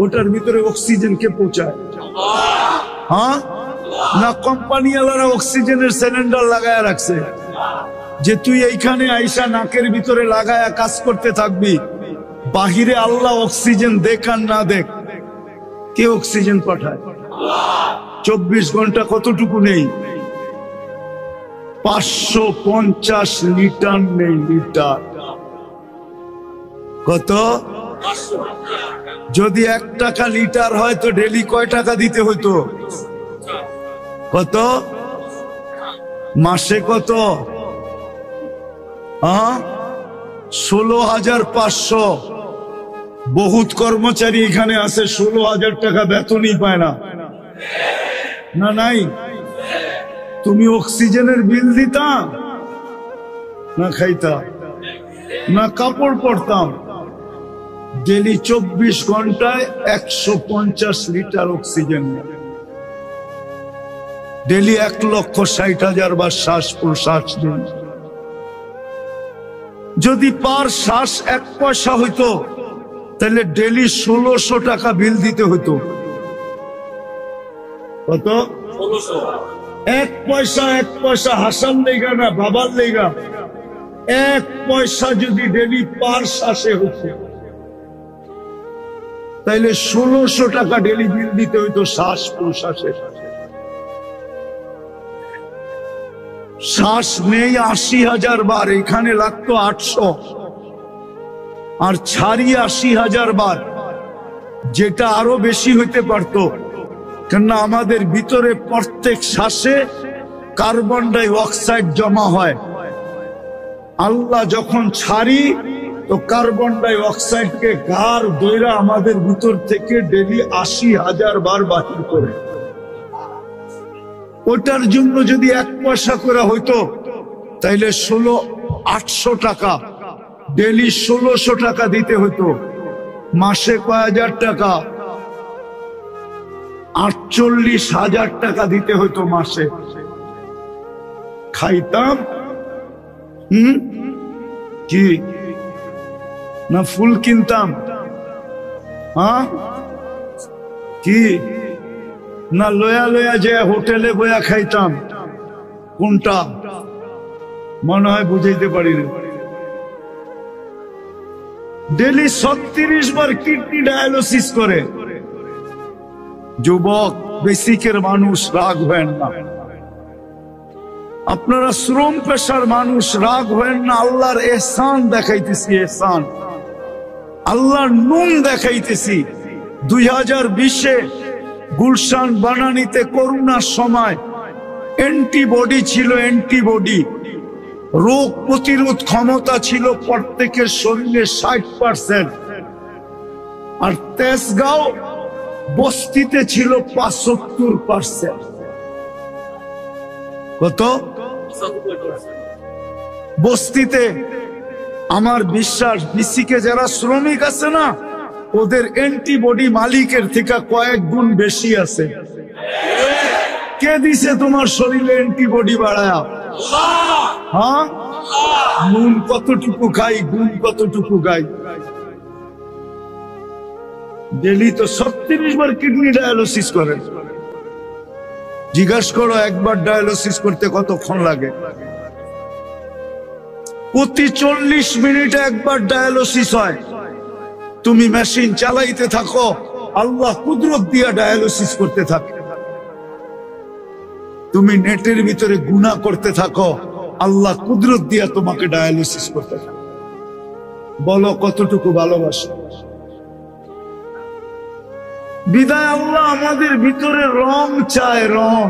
ওটার ভিতরে অক্সিজেন কে পৌঁছায় হ্যাঁ না কোম্পানি ওয়ালারা অক্সিজেনের সিলিন্ডার লাগায়া রাখছে যে তুই এইখানে আইসা নাকের ভিতরে লাগায়া কাজ করতে থাকবি বাহিরে আল্লাহ অক্সিজেন দেখ আর না দেখ কে অক্সিজেন পাঠায় 24 ঘন্টা কতটুকু নেই 550 লিটার নেই লিটার কত যদি 1 টাকা লিটার হয় তো ডেলি কয় টাকা দিতে হতো কত মাসে কত 16,500 বহুত কর্মচারী এখানে আছে 16,000 টাকা বেতনই পায় না না নাই তুমি অক্সিজেনের বিল দিতা না খাইতা না কাপড় পরতাম ডেলি 24 ঘন্টায় 150 লিটার অক্সিজেন ডেলি 1,60,000 বার শ্বাস প্রশ্বাস দিন যদি পার শ্বাস 1 পয়সা হইতো তাহলে ডেলি 1600 টাকা বিল দিতে হতো। কত? 1 পয়সা 1 পয়সা হাসান লেগা না বাবার লেগা, 1 পয়সা যদি ডেলি পার শ্বাসে হতো তাইলে 1600 টাকা ডেলি বিল দিতে হইতো শ্বাস প্রশ্বাসে। শ্বাস নেই 80,000 বার, এখানে লাগতো 800, আর ছাড়ি 80,000 বার, যেটা আরো বেশি হইতে পারতো, কেননা আমাদের ভিতরে প্রত্যেক শ্বাসে কার্বন ডাই অক্সাইড জমা হয়। আল্লাহ যখন ছাড়ি তো কার্বন ডাই অক্সাইডকে ঘাড় দইরা আমাদের ভিতর থেকে ডেলি 80,000 বার বাহির করে। ওটার জন্য যদি 1 পয়সা করে হইতো তাইলে 800 টাকা ডেলি 1600 টাকা দিতে হতো। মাসে কয় হাজার টাকা? 48,000 টাকা দিতে হতো মাসে। খাইতাম কি না ফুল কিনতাম? হ্যাঁ কি না লয়া লয়া যে হোটেলে বয়া খাইতাম? কোনটা? মনে হয় বুঝাইতে পারি না। ডেলি 36 বার কিডনি ডায়ালিসিস করে। যুবক, বেসিকের মানুষ রাগ হবেন না, আপনারা শ্রম পেশার মানুষ রাগ হবেন না। আল্লাহর এহসান দেখাইতেছি, এহসান আল্লাহর নুন দেখাইতেছি। 2020-এ গুলশান বানানিতে করোনার সময় অ্যান্টিবডি ছিল, অ্যান্টিবডি রোগ প্রতিরোধ ক্ষমতা ছিল প্রত্যেকের শরীরে 60%, আর তেজগাঁও বস্তিতে ছিল 75%। কত? বস্তিতে। আমার বিশ্বাস বিসিকে যারা শ্রমিক আছে না, ওদের অ্যান্টিবডি মালিকের থেকে কয়েক গুণ বেশি আছে। কে দিছে তোমার শরীরে অ্যান্টিবডি বাড়ায়া? হ্যাঁ, নুন কতটুকু খাই, গুণ কতটুকু খাই। ডেলি তো 36 বার কিডনি ডায়ালিসিস করেন। জিজ্ঞাসা করো একবার ডায়ালিসিস করতে কতক্ষণ লাগে? প্রতি 40 মিনিটে একবার ডায়ালিসিস হয়। তুমি মেশিন চালাইতে থাকো, আল্লাহ কুদরত দিয়া ডায়ালিসিস করতে থাকে। তুমি নেটের ভিতরে গুনাহ করতে থাকো, আল্লাহ কুদরত দিয়া তোমাকে ডায়ালিসিস করতে থাকে। বলো কতটুকু ভালোবাসো? বিদায় আল্লাহ আমাদের ভিতরে রং চায়, রং।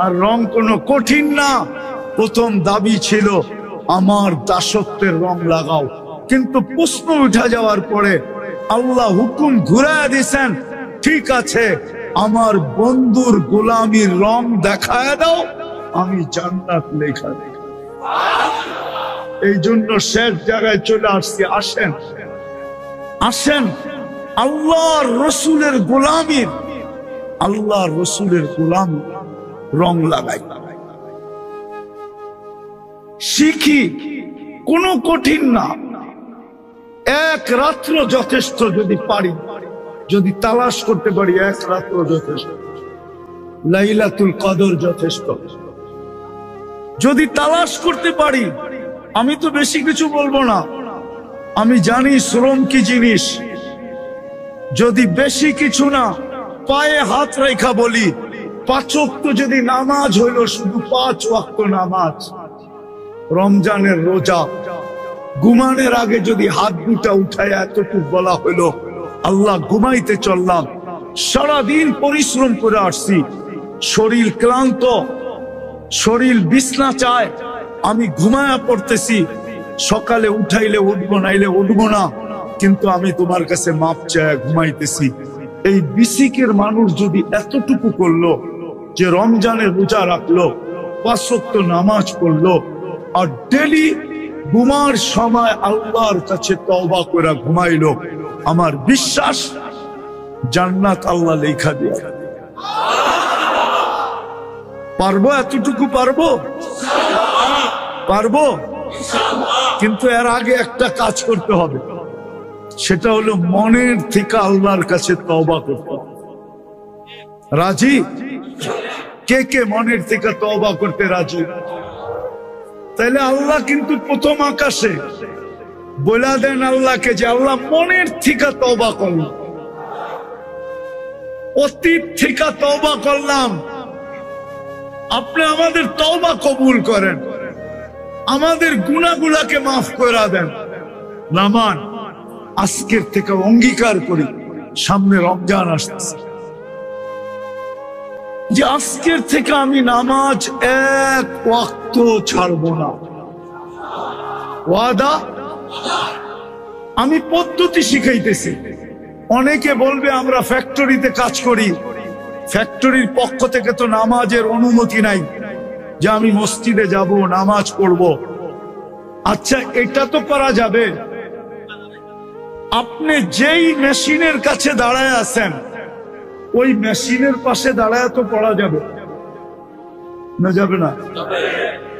আর রং কোনো কঠিন না। প্রথম দাবি ছিল আমার দাসত্বের রং লাগাও, কিন্তু প্রশ্ন উঠা যাওয়ার পরে আল্লাহ হুকুম ঘুরায় দিয়েছেন, ঠিক আছে আমার বন্ধুর গোলামির রং দেখায় দাও, আমি জান্নাত লেখা দেই। এই জন্য শেষ জায়গায় চলে আসছি। আসেন আসেন আল্লাহর রসুলের গোলামির, আল্লাহর রসুলের গোলাম রং লাগাই, শিখি। কোনো কঠিন না, এক রাত্র যথেষ্ট। যদি পারি, যদি তালাশ করতে পারি, এক রাত্র যথেষ্ট। লাইলাতুল কদর যথেষ্ট যদি তালাশ করতে পারি। আমি তো বেশি কিছু বলবো না, আমি জানি শ্রম কি জিনিস। যদি বেশি কিছু না, পায়ে হাত রেখা বলি, 5 ওয়াক্ত যদি নামাজ হইল, শুধু 5 ওয়াক্ত নামাজ, রমজানের রোজা, ঘুমানোর আগে যদি হাত দুটা উঠায় এতটুকু বলা হইল, আল্লাহ ঘুমাইতে চললাম, সারাদিন পরিশ্রম করে আসছি, শরীর ক্লান্ত, শরীর বিছনা চায়, আমি ঘুমায়া পড়তেছি, সকালে উঠাইলে উঠবো, নাইলে উঠবো না, কিন্তু আমি তোমার কাছে মাপ চায় ঘুমাইতেছি। এই বিসিকের মানুষ যদি এতটুকু করলো, যে রমজানের রোজা রাখলো, 5 ওয়াক্ত নামাজ পড়লো, আর ডেলি ঘুমার সময় আল্লাহর কাছে তওবা করে ঘুমাইলো, আমার বিশ্বাস জান্নাত আল্লাহ লেখা দিয়ে। পারবো? এতটুকু পারবো? পারবো? কিন্তু এর আগে একটা কাজ করতে হবে, সেটা হলো মনের থেকে আল্লাহর কাছে তওবা করতে হবে। রাজি? কে কে মনের থেকে তওবা করতে রাজি? তাইলে আল্লাহ কিন্তু প্রথম আকাশে বলে দেন আল্লাহকে যে আল্লাহ মনের থেকে তওবা করলাম, অতীত থেকে তওবা করলাম, আপনি আমাদের তওবা কবুল করেন, আমাদের গুনাহগুলোকে মাফ করে দেন। নামান আজকের থেকে অঙ্গীকার করি, সামনে রমজান আসতেছে, যে আজকের থেকে আমি নামাজ এক ওয়াক্ত ছাড়ব না। ওয়াদা। আমি পদ্ধতি শিখাইতেছি। অনেকে বলবে আমরা ফ্যাক্টরিতে কাজ করি, ফ্যাক্টরির পক্ষ থেকে তো নামাজের অনুমতি নাই যে আমি মসজিদে যাব নামাজ পড়ব। আচ্ছা, এটা তো করা যাবে। আপনি যেই মেশিনের কাছে দাঁড়ায় আছেন ওই মেশিনের পাশে দাঁড়ায় তো পড়া যাবে না? যাবে না?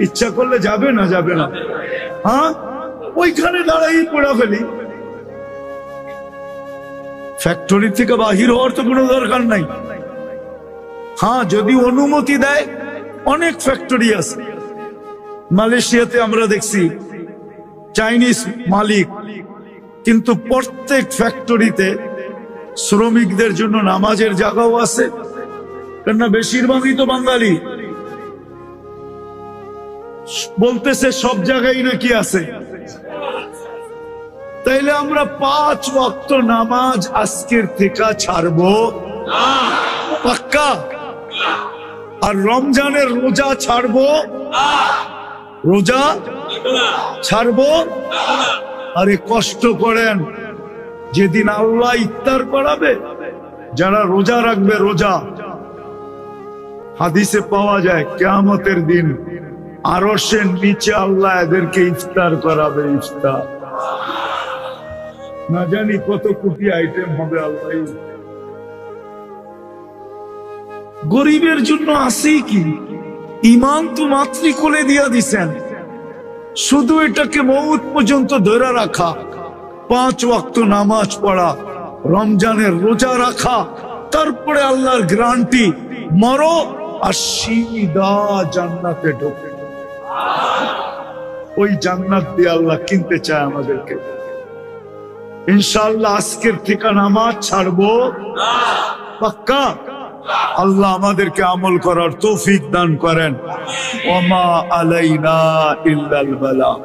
ইচ্ছা করলে যাবে না? যাবে না? হ্যাঁ, ওইখানে দাঁড়াই পড়া ফেলি। ফ্যাক্টরি থেকে বাহির হওয়ার তো কোনো দরকার নাই। হ্যাঁ, যদি অনুমতি দেয়, অনেক ফ্যাক্টরি আছে। মালয়েশিয়াতে আমরা দেখছি চাইনিজ মালিক, কিন্তু প্রত্যেক ফ্যাক্টরিতে শ্রমিকদের জন্য নামাজের জায়গাও আছে, কেননা বেশিরভাগই তো বাঙালি। বলতেছে সব জায়গায় নাকি আছে। তাইলে আমরা 5 ওয়াক্ত নামাজ আজকের থেকে ছাড়বো পাক্কা। আর রমজানের রোজা ছাড়বো, রোজা ছাড়বো। আরে কষ্ট করেন, যেদিন আল্লাহ ইফতার করাবে, যারা রোজা রাখবে, রোজা হাদিসে পাওয়া যায় কিয়ামতের দিন আরশের নিচে আল্লাহ এদেরকে ইফতার করাবে। ইফতার না জানি কত কোটি আইটেম হবে। আল্লাহ গরিবের জন্য আসি কি? ইমান তো মাতৃকোলে দিয়া দিছেন, শুধু এটাকে মউত পর্যন্ত ধরে রাখা, 5 ওয়াক্ত নামাজ পড়া, রমজানের রোজা রাখা, তারপরে আল্লাহর গ্যারান্টি মরো আর সিধা জান্নাতে ঢোকে। ওই জান্নাত দিয়ে আল্লাহ কিনতে চায় আমাদেরকে। ইনশাআল্লাহ আজকের থেকে নামাজ ছাড়বো পাক্কা। আল্লাহ আমাদেরকে আমল করার তৌফিক দান করেন। ওমা আলাইনা ইল্লাল বালাগ।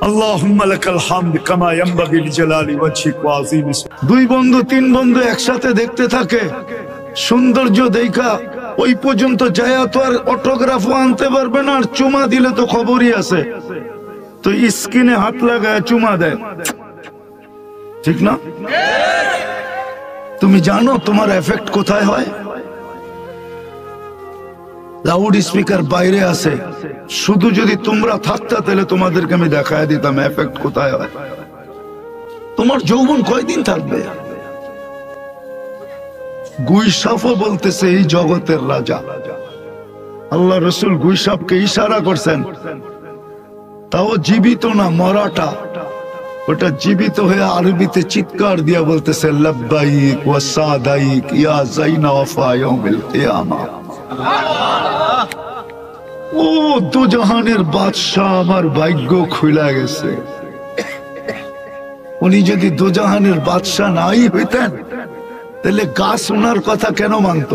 আল্লাহুম্মা লাকাল হামদ কামা ইয়ানবাগি লিজালালি ওয়াজহিক ওয়া আযীম। দুই বন্ধু 3 বন্ধু একসাথে দেখতে থাকে, সৌন্দর্য দেখা ওই পর্যন্ত যায় তো আর অটোগ্রাফও আনতে পারবে না, আর চুমা দিলে তো খবরই আছে, তো স্কিনে হাত লাগায় চুমা দেয়, ঠিক না? তুমি জানো তোমার এফেক্ট কোথায় হয়? লাউড স্পিকার বাইরে আছে, শুধু যদি তোমরা থাকতা তাহলে তোমাদেরকে আমি দেখায় দিতাম এফেক্ট কোথায় হয়। তোমার যৌবন কয়দিন থাকবে? গুইসাফও বলতেছে এই জগতের রাজা। আল্লাহ রসুল গুইসাফকে ইশারা করছেন, তাও জীবিত না, মরাটা। ওটা জীবিত হয়ে আরবিতে চিৎকার দিয়া বলতেছে লব্বাইক ওয়া সাদাইক ইয়া যাইনাফা ইয়াউমিল কিয়ামা। ও দুজাহানের বাদশাহ, আমার ভাগ্য খুলে গেছে। উনি যদি দুজাহানের বাদশাহ নাই হইতেন তাহলে গাছ ওনার কথা কেন মানত?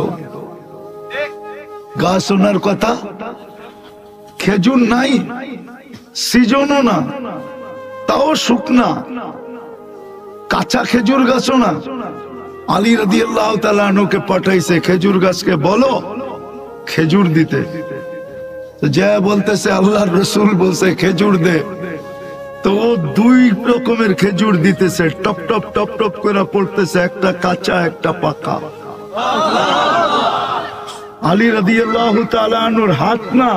গাছ ওনার কথা, খেজুর নাই, সিজনও না, তাও শুকনা, কাঁচা খেজুর গাছও না। আলী রাদিয়াল্লাহু তাআলা আনহুকে পাঠাইছে খেজুর গাছকে বলো খেজুর দিতে। যা বলতেছে আল্লাহর রাসূল বলছে খেজুর দে, তো ও 2 রকমের খেজুর দিতেছে, টপ টপ টপ টপ করে পড়তেছে, একটা কাঁচা একটা পাকা। আলী রাদিয়াল্লাহু তাআলা আনহুর হাত না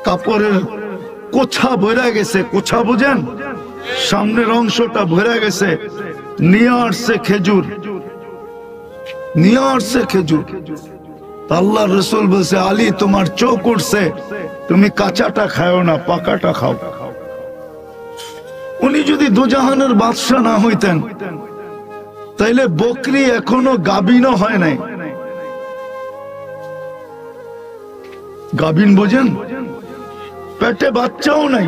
কাপড়ের কোছা ভরে গেছে, কোছা বুঝেন, সামনের অংশটা ভরে গেছে। নিয়ে আসছে খেজুর, নিয়ে আসছে খেজুর। আল্লাহ রসুল বলছে, আলী তোমার চোখ উঠছে, তুমি কাঁচাটা খাও না, পাকাটা খাও। উনি যদি দুজাহানের বাদশা না হইতেন তাইলে বকরি এখনো গাবিনও হয় নাই। গাবিন বোঝেন? পেটে বাচ্চাও নাই,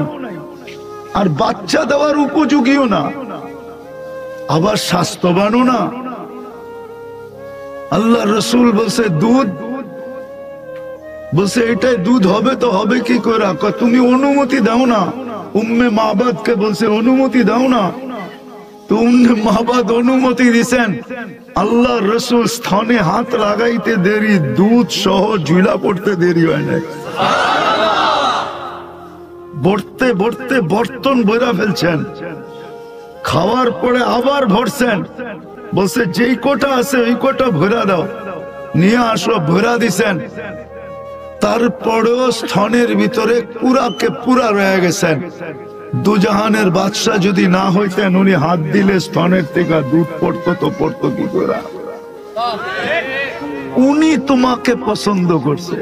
আর বাচ্চা দেওয়ার উপযোগীও না, আবার স্বাস্থ্যবানও না। আল্লাহ রসুল বলছে দুধ, বলছে এটাই দুধ হবে তো হবে কি করে? তুমি অনুমতি দাও না। উম্মে মাবাদকে বলছে অনুমতি দাও না। তো উম্মে মাবাদ অনুমতি দিছেন। আল্লাহ রসুল স্থানে হাত লাগাইতে দেরি, দুধ সহ ঝুলা পড়তে দেরি হয় না। ভরতে ভরতে বর্তন ভরা ফেলছেন, খাওয়ার পরে আবার ভরছেন। বলছে যেই কোটা আছে ওই কোটা ভরা দাও, নিয়ে আসো, ভরা দিছেন। তারপরেও স্থনের ভিতরে পুরাকে পুরা রয়ে গেছেন। দুজাহানের বাদশা যদি না হইতেন, উনি হাত দিলে স্থনের থেকে দুধ পড়তো তো পড়তো কি করে? উনি তোমাকে পছন্দ করছে,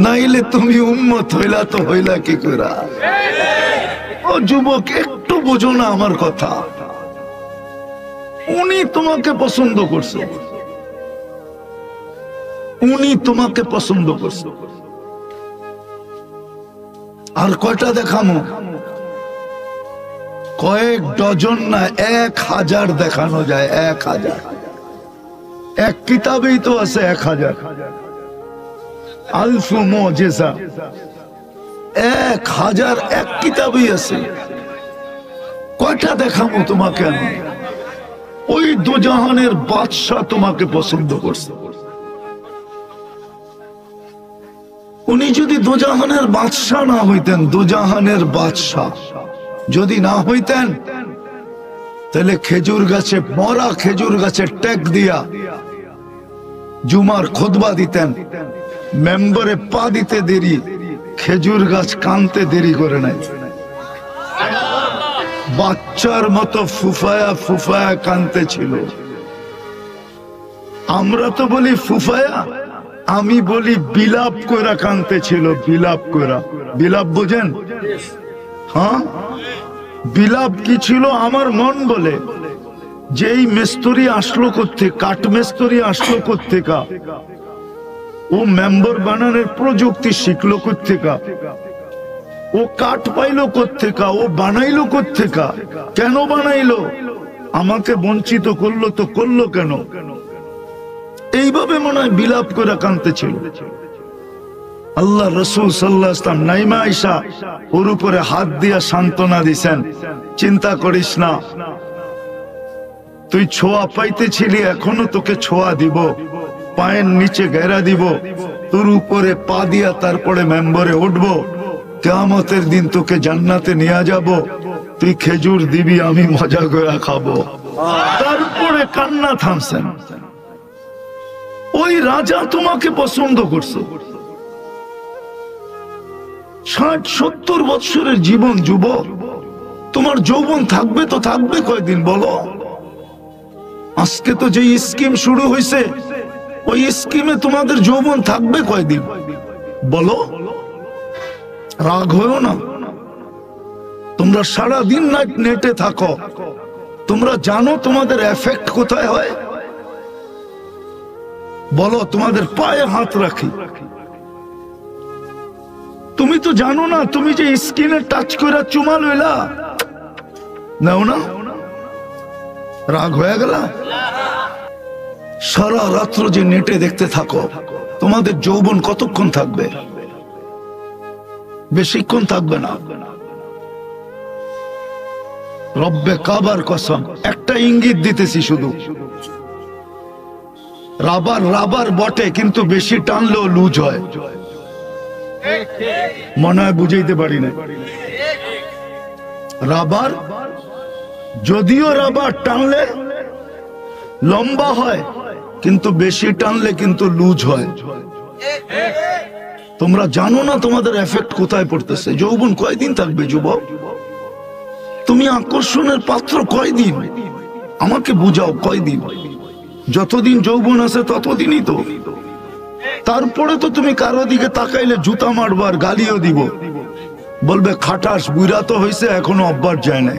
নাইলে তুমি উম্মত হইলা তো হইলা কি করে? ও যুবক, একটু বোঝো না আমার কথা। উনি তোমাকে পছন্দ করছে, উনি তোমাকে পছন্দ করছে। আর কয়টা দেখামো? কয়েক ডজন না, 1000 দেখানো যায়। 1000 এক কিতাবেই তো আছে। 1000 আলফু মুজিজা, 1000 এক কিতাবেই আছে। কয়টা দেখাবো তোমাকে আমি? ওই দুজাহানের বাদশা তোমাকে পছন্দ করছে। উনি যদি দুজাহানের বাদশা না হইতেন, দুজাহানের বাদশা যদি না হইতেন, তাহলে খেজুর গাছে, মরা খেজুর গাছে টেক দিয়া জুমার খুতবা দিতেন। মেম্বারে পা দিতে দেরি, খেজুর গাছ কানতে দেরি করে নাই। বাচ্চার মতো ফুফায়া ফুফায়া কানতে ছিল। আমরা তো বলি ফুফায়া, আমি বলি বিলাপ কইরা কানতে ছিল। বিলাপ কইরা, বিলাপ বোঝেন? হ্যাঁ, বিলাপ কি ছিল? আমার মন বলে যেই মিস্ত্রি আসলো করতে, কাঠ মিস্ত্রি আসলো কোত্থেকা, ও মেম্বার বানানোর প্রযুক্তি শিখলো কোত্থেকা, ও কাঠ পাইলো কোত্থেকা, ও বানাইলো কোত্থেকা, কেন বানাইলো, আমাকে বঞ্চিত করলো তো করলো কেন? এইভাবে মনে হয় বিলাপ করে কানতে ছিল। আল্লাহ রসুল সাল্লাল্লাহু আলাইহি ওয়াসাল্লাম নাইমা আয়েশা ওর উপরে হাত দিয়া সান্ত্বনা দিছেন, চিন্তা করিস না, তুই ছোঁয়া পাইতেছিলি, এখনো তোকে ছোঁয়া দিব, পায়ের নিচে ঘেরা দিব, তোর উপরে পা দিয়া তারপরে মেম্বরে উঠবো, কিয়ামতের দিন তোকে জান্নাতে নিয়ে যাব, তুই খেজুর দিবি, আমি মজা করে খাবো। তারপরে কান্না থামছেন। ওই রাজা তোমাকে পছন্দ করছে। 60-70 বছরের জীবন, যুবক, তোমার যৌবন থাকবে তো থাকবে কয়দিন বলো? আজকে তো যে স্কিম শুরু হয়েছে, ওই স্কিমে তোমাদের যৌবন থাকবে কয়দিন বলো? রাগ হয়েও না। তোমরা সারাদিন নেটে থাকো, তোমরা জানো তোমাদের এফেক্ট কোথায় হয়? বলো, তোমাদের পায়ে হাত রাখি, তুমি তো জানো না, তুমি যে স্কিনে টাচ করে চুমা লইলা, নাও না, রাগ হয়ে গেল? সারা রাত্র যে নেটে দেখতে থাকো, তোমাদের যৌবন কতক্ষণ থাকবে? বেশিক্ষণ থাকবে না। রব্বে কাবার কসম, একটা ইঙ্গিত দিতেছি শুধু, রাবার রাবার বটে, কিন্তু বেশি টানলেও লুজ হয়। মনে হয় বুঝাইতে পারি না। রাবার যদিও রাবার টানলে লম্বা হয়, কিন্তু বেশি টানলে কিন্তু লুজ হয়। তোমরা জানো না তোমাদের এফেক্ট কোথায় পড়তেছে। যৌবন কয়দিন থাকবে যুবক? তুমি আকর্ষণের পাত্র কয়দিন? আমাকে বুঝাও, কয়দিন? যতদিন যৌবন আছে ততদিনই তো। তারপরে তো তুমি কারো দিকে তাকাইলে জুতা মারবো আর গালিও দিব, বলবে খাটাস, বুড়া তো হয়েছে এখনো অভ্যাস যায় না।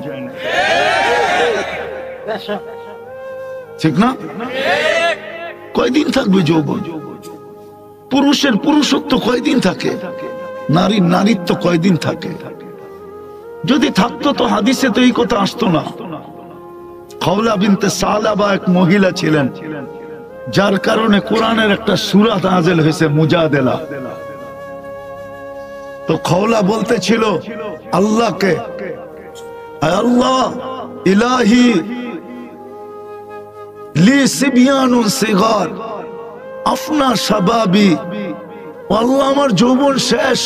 ঠিক না? কয়দিন থাকবে যৌবন? পুরুষের পুরুষত্ব কয়দিন থাকে? নারীর নারীত্ব কয়দিন থাকে? যদি থাকতো তো হাদিসে তো এই কথা আসতো না। খাওলা বিনতে সালাবা এক মহিলা ছিলেন, যার কারণে কোরআনের একটা সূরা নাযিল হয়েছে, মুজাদেলা। তো খাওলা বলতেছিল আল্লাহকে, আল্লাহ ইলাহি লি সিবিয়ানুন সিগার আফনা শাবাবি, আল্লাহ আমার যৌবন শেষ,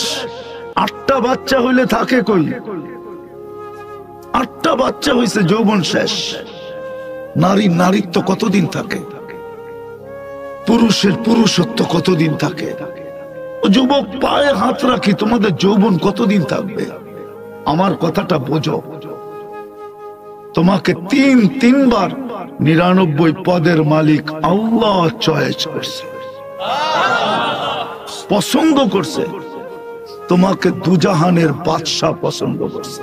8টা বাচ্চা হইলে থাকে কই? 8টা বাচ্চা হইছে, যৌবন শেষ। নারীর নারীত্ব কতদিন থাকে? পুরুষের পুরুষত্ব কতদিন থাকে? ও যুবক, পায়ে হাত রাখি, তোমাদের যৌবন কতদিন থাকবে? আমার কথাটা বোঝো। তোমাকে তিনবার 99 পদের মালিক আল্লাহ চয়েস করছে, পছন্দ করছে। তোমাকে দুজাহানের বাদশাহ পছন্দ করছে,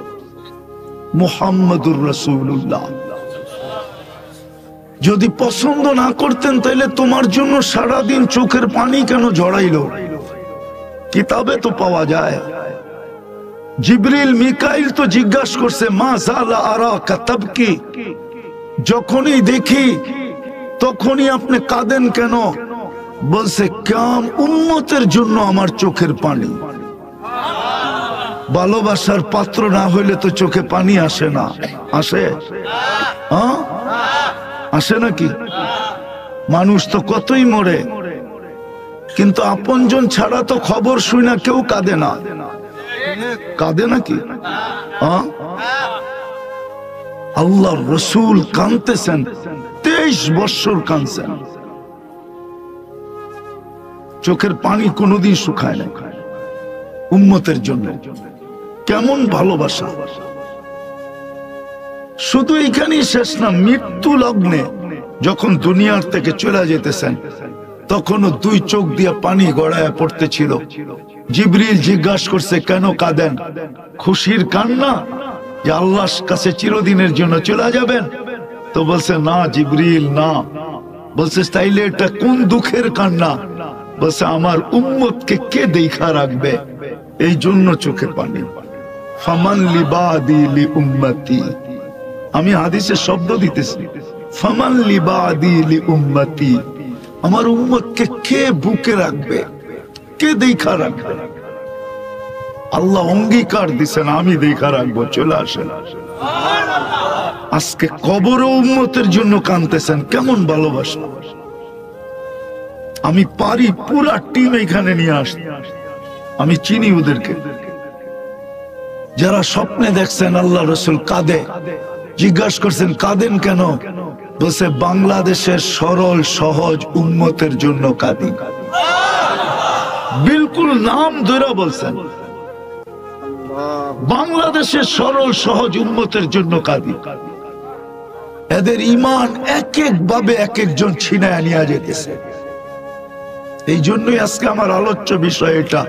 মুহাম্মদুর রাসূলুল্লাহ। যদি পছন্দ না করতেন তাহলে তোমার জন্য সারাদিন চোখের পানি কেন ঝরাইলো? কিতাবে তো পাওয়া যায়। জিবরিল মিকাইল তো জিজ্ঞাসা করছে, মা জালা আরাকা তাবকি, যখনই দেখি তখনই আপনি কাঁদেন কেন? বলছে, কাম উম্মতের জন্য আমার চোখের পানি। ভালোবাসার পাত্র না হইলে তো চোখে পানি আসে না। আসে? আসে নাকি? মানুষ তো কতই মরে, কিন্তু আপনজন ছাড়া তো খবর শুই না কেউ কাঁদে না। কাঁদে নাকি? আল্লাহর রাসূল কাঁদতেছেন, 23 বছর কাঁদছেন, চোখের পানি কোনোদিন শুকায় না উম্মতের জন্য। কেমন ভালোবাসা! শুধু এখানেই শেষ না, মৃত্যু লগ্নে যখন দুনিয়ার থেকে চলে যেতেছেন, তখনও 2 চোখ দিয়ে পানি গড়ায় পড়তেছিল। জিবরিল জিজ্ঞাসা করছে, কেন কাঁদেন? খুশির কান্না যে আল্লাহর কাছে চিরদিনের জন্য চলে যাবেন? তো বলছে, না জিবরিল, না। বলছে, তাইলে এটা কোন দুঃখের কান্না? বলছে, আমার উম্মতকে কে দেখা রাখবে, এই জন্য চোখে পানি। ফামান লিবাদি লি উম্মতি, আমি হাদিসে শব্দ দিতেছি, ফামান লিবাদি লি উম্মতি, আমার উম্মতকে কে বুকে রাখবে, কে দেখা রাখবে? আল্লাহ অঙ্গীকার দিছেন, আমি দেখা রাখবো, চলে আসেন। আজকে কবরও উম্মতের জন্য কাঁদতেছেন, কেমন ভালোবাসা! আমি পারি পুরা টিম এখানে নিয়ে আসতে, আমি চিনি ওদেরকে, যারা স্বপ্নে দেখছেন আল্লাহ রাসূল কাঁদে। জিজ্ঞাসা করছেন, কাঁদেন কেন? বলছে, বাংলাদেশের সরল সহজ উম্মতের জন্য কাঁদি। বিলকুল নাম ধরে বলছেন, বাংলাদেশের সরল সহজ উম্মতের জন্য কাঁদি। এদের ঈমান এক এক ভাবে এক একজন ছিনায় নিয়ে যেতেছে। এই জন্যই আজকে আমার আলোচ্য বিষয় এটা,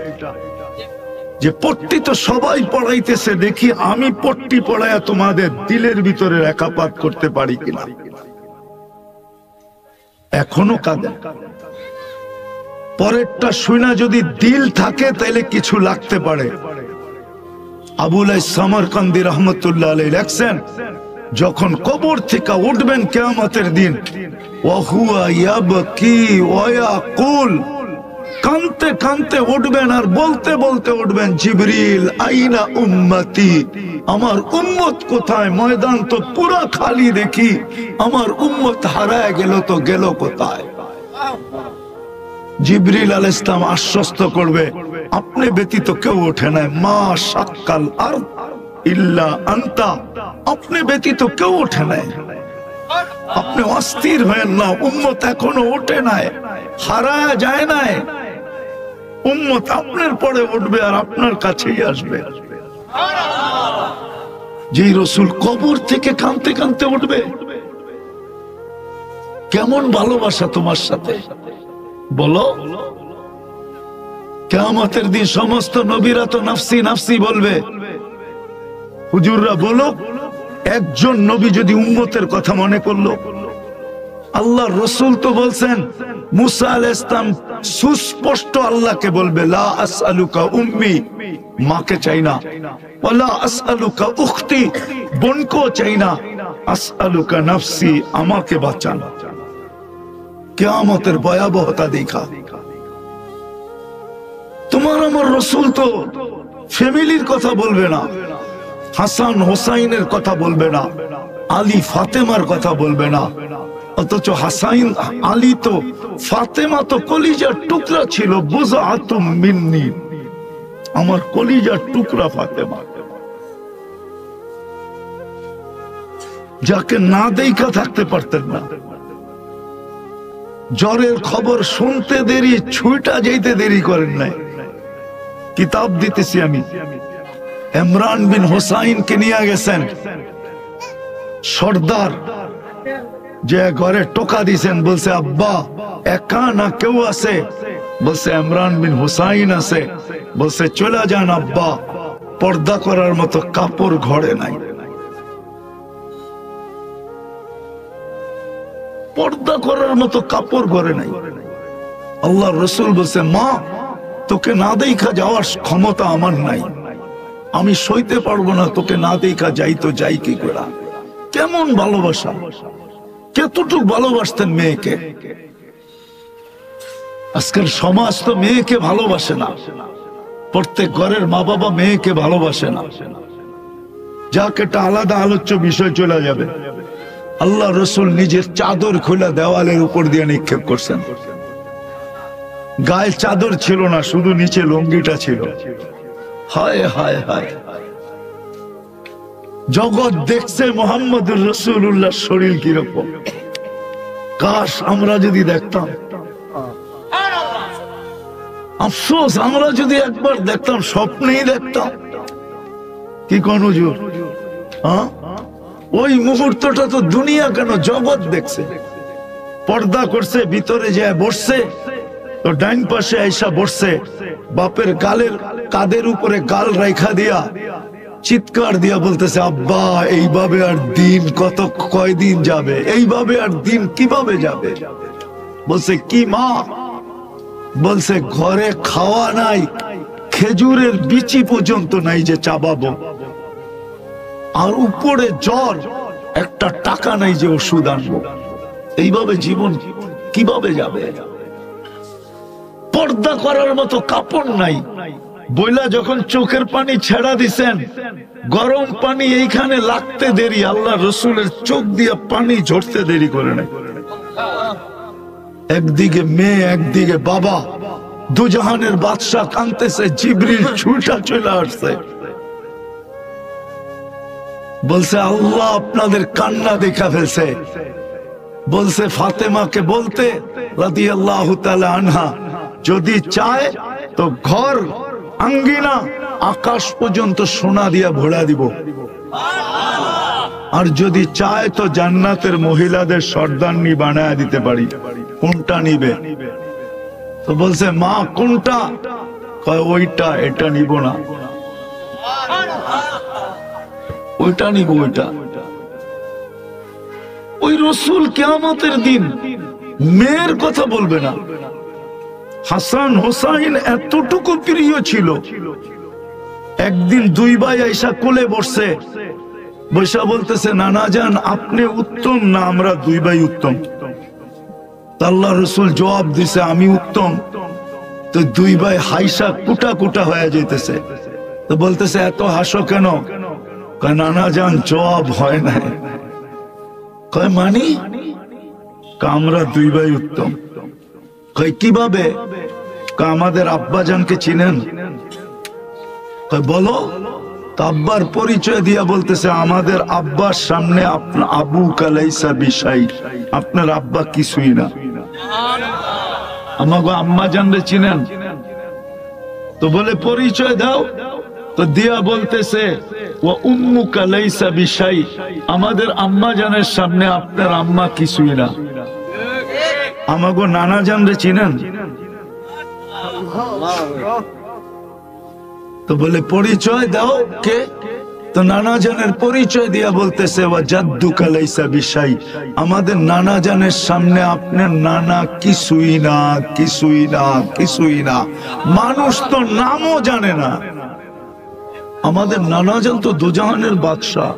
যে পট্টি তো সবাই পড়াইতেছে, দেখি আমি পট্টি পড়াইয়া তোমাদের দিলের ভিতরে রেখাপাত করতে পারি কিনা। এখনো কাঁদে। পরেরটা শুনা যদি দিল থাকে তাহলে কিছু লাগতে পারে। আবুল সামরকান্দি রহমতুল্লাহ আলাইহি লেখছেন, যখন কবর থেকে উঠবেন কিয়ামতের দিন, ওয়া হুয়া ইয়াবকি ওয়া ইয়াকুল, কানতে কানতে উঠবেন আর বলতে বলতে উঠবেন, জিবরিল আইনা উম্মতি, আমার উম্মত কোথায়? ময়দান তো পুরো খালি, দেখি আমার উম্মত হারায় গেল, তো গেল কোথায়? জিবরিল আলাইহিস সালাম আশ্বস্ত করবে, আপনি ব্যতীত কেউ ওঠে নাই, মা শাক্কাল আরদ ইল্লা আনতা, আপনি ব্যতীত কেউ ওঠে নাই। আপনি অস্থির হয়েন না, উম্মত এখনো ওঠে নাই, হারায় যায় নাই। উম্মত আপনার পরে উঠবে আর আপনার কাছেই আসবে। যে রাসূল কবর থেকে কাঁদতে কাঁদতে উঠবে, কেমন ভালোবাসা তোমার সাথে বলো। কিয়ামতের দিন সমস্ত নবীরা তো নাফসি নাফসি বলবে। হুজুররা বলো, একজন নবী যদি উম্মতের কথা মনে করলো, আল্লাহর রাসূল তো বলছেন, মুসা আলাইহিস সালাম সুস্পষ্ট আল্লাহকে বলবে, লা আসআলুকা উম্মি, মাকে চাই না, ওয়ালা আসআলুকা উখতি, বোনকেও চাই না, আসআলুকা নাফসি, আমাকে বাঁচান। কিয়ামতের ভয়াবহতা দেখা। তোমার আমার রাসূল তো ফ্যামিলির কথা বলবে না, হাসান হোসাইনের কথা বলবে না, আলী ফাতেমার কথা বলবে না, অথচ হাসাইন আলী তো, ফাতেমা তো কলিজার টুকরা ছিল, বুযআতুম মিন্নি, আমার কলিজার টুকরা ফাতেমা, যাকে না দেখা থাকতে পারতেন না। জ্বরের খবর শুনতে দেরি, ছুঁটা যেতে দেরি করেন নাই। কিতাব দিতেছি আমি, ইমরান বিন হোসাইনকে নিয়ে গেছেন সর্দার, যে ঘরে টোকা দিছেন, বলছে আব্বা একা না কেউ আছে? বলছে ইমরান বিন হোসাইন আছে। বলছে চলে যান আব্বা, পর্দা করার মতো কাপড় ঘরে নাই। পর্দা করার মতো কাপড় ঘরে নাই। আল্লাহর রাসূল বলছে, মা তোকে না দেখা যাওয়ার ক্ষমতা আমার নাই, আমি সইতে পারবো না, তোকে না দেখা যাই তো যাই কি করে। কেমন ভালোবাসা, কতটুকু ভালোবাসতেন মেয়েকে। আজকাল সমাজ তো মেয়েকে ভালোবাসে না, প্রত্যেক ঘরের মা বাবা মেয়েকে ভালোবাসে না। যাক, এটা আলাদা আলোচ্য বিষয়, চলে যাবে। আল্লাহ রাসূল নিজের চাদর খুলে দেওয়ালের উপর দিয়ে নিক্ষেপ করছেন। গায়ে চাদর ছিল না, শুধু নিচে লুঙ্গিটা ছিল। হায় হায় হায়, জগৎ দেখছে মুহাম্মদুর রাসূলুল্লাহর শরীর কিরকম। কাশ আমরা যদি দেখতাম, আফসোস আমরা যদি একবার দেখতাম, স্বপ্নেই দেখতাম। কি কোন হুজুর? ওই মুহূর্তটা তো দুনিয়া কেন জগৎ দেখছে। পর্দা করছে, ভিতরে যায় বসছে, তো ডাইন পাশে আইসা বসছে, বাপের গালের কাদের উপরে গাল রাইখা দিয়া চিৎকার দিয়া বলতেছে, আব্বা এইভাবে আর দিন কয়দিন যাবে, এইভাবে আর দিন কিভাবে যাবে? বলছে কি মা? বলছে ঘরে খাওয়া নাই, খেজুরের বিচি পর্যন্ত নাই যে চাবাবো, আর উপরে জ্বর, একটা টাকা নাই যে ওষুধ আনবো। এইভাবে জীবন কিভাবে যাবে? পর্দা করার মতো কাপড় নাই। বইলা যখন চোখের পানি ছেড়া দিছেন, গরম পানি এইখানে লাগতে দেরি, আল্লাহ রাসূলের চোখ দিয়ে পানি ঝরতে দেরি করে নাই। একদিকে মেয়ে, একদিকে বাবা, দুজাহানের বাদশা কাঁদতেছে, জিবরিল ছুটা চলে আসছে, বলছে আল্লাহ আপনাদের কান্না দেখা ফেলছে। বলছে ফাতেমাকে বলতে রাদিয়াল্লাহু তাআলা আনহা, যদি চায় তো ঘর আঙ্গিনা আকাশ পর্যন্ত সোনা দিয়া ভরা দিব, আর যদি চায় তো জান্নাতের মহিলাদের সর্দারনি বানায় দিতে পারি, কোনটা নিবে? তো বলছে মা কোনটা? কয় ওইটা, এটা নিব না, ওইটা নিব, ওইটা। ওই রাসূল কিয়ামতের দিন মেয়ের কথা বলবে না। হাসান হোসাইন এতটুকু প্রিয় ছিল, একদিন দুই ভাই আইসা কোলে বসছে, বৈশা বলতেছে নানা জান আপনি উত্তম না আমরা দুই ভাই উত্তম? আল্লাহ রাসূল জবাব দিছে আমি উত্তম। তো দুই ভাই হাইসা কুটা কুটা হয়ে যেতেছে। তো বলতেছে এত হাসো কেন? কয় নানা জান জবাব হয় না। কয় মানি? আমরা দুই ভাই উত্তম। কয় কিভাবে? আমাদের আব্বা জানকে চিনেন? কয় বলো। আব্বার পরিচয় দিয়া বলতেছে আমাদের আব্বার সামনে আবু কালাইসা বিশাই, আপনার আব্বা কিছুই না। আমাকে আম্মা জানলে চিনেন? তো বলে পরিচয় দাও। তো দিয়া বলতেছে ও উম্মু কালাইসা বিশাই, আমাদের আম্মা জানের সামনে আপনার আম্মা কিছুই না। আমাকে নানা জানলে চিনেন? তো বলে পরিচয় দাও কে? তো নানা জানের পরিচয় দিয়া বলতেছে ওয়া জাদ্দুকা লাইসা বিশাই, আমাদের নানা জানের সামনে আপনার নানা কিছুই না, কিছুই না, কিছুই না। মানুষ তো নামও জানে না। আমাদের নানা জান তো দুজাহানের বাদশাহ।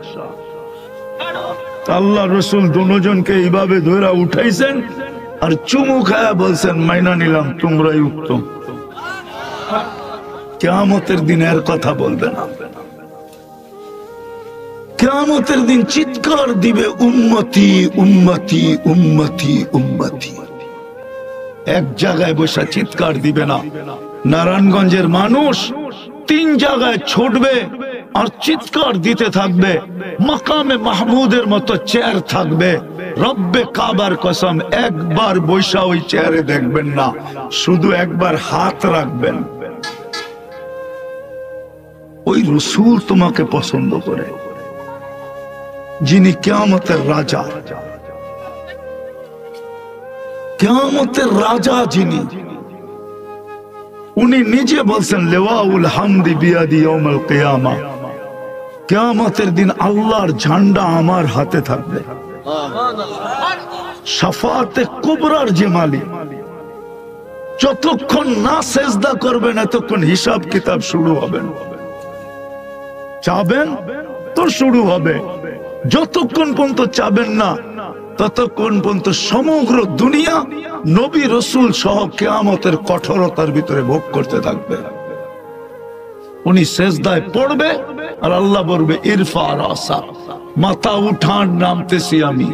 আল্লাহ রসুল দুজনকে এইভাবে ধরে উঠাইছেন আর চুমু খায়া বলছেন মাইনা নিলাম, তোমরাই উত্তম। কিয়ামতের দিন এর কথা বলবে না। কিয়ামতের দিন চিৎকার দিবে উম্মতি উম্মতি উম্মতি উম্মতি। এক জায়গায় বসে চিৎকার দিবে না। নারায়ণগঞ্জের মানুষ 3 জায়গায় ছুটবে আর চিৎকার দিতে থাকবে। মাকামে মাহমুদের মতো চেয়ার থাকবে। রব্বে কাবার কসম, একবার বৈশা ওই চেয়ারে দেখবেন না, শুধু একবার হাত রাখবেন। ওই রসূল তোমাকে পছন্দ করে, যিনি কিয়ামতের রাজা। কিয়ামতের রাজা যিনি, উনি নিজে বলছেন লিওয়াউল হামদি বিয়াদি ইয়াউমুল কিয়ামা, কিয়ামতের দিন আল্লাহর ঝান্ডা আমার হাতে থাকবে। শাফাআতে কুবরার যে মালিক, যতক্ষণ না সেজদা করবেন এতক্ষণ হিসাব কিতাব শুরু হবে না। চাবেন তো শুরু হবে, যতক্ষণ পর্যন্ত চাবেন না ততক্ষণ পর্যন্ত সমগ্র দুনিয়া নবী রসুল সহ কিয়ামতের কঠোরতার ভিতরে ভোগ করতে থাকবে। উনি সেজদায় পড়বে আর আল্লাহ বলবে ইরফা রাসা, মাথা উঠান, নামতেছি আমি।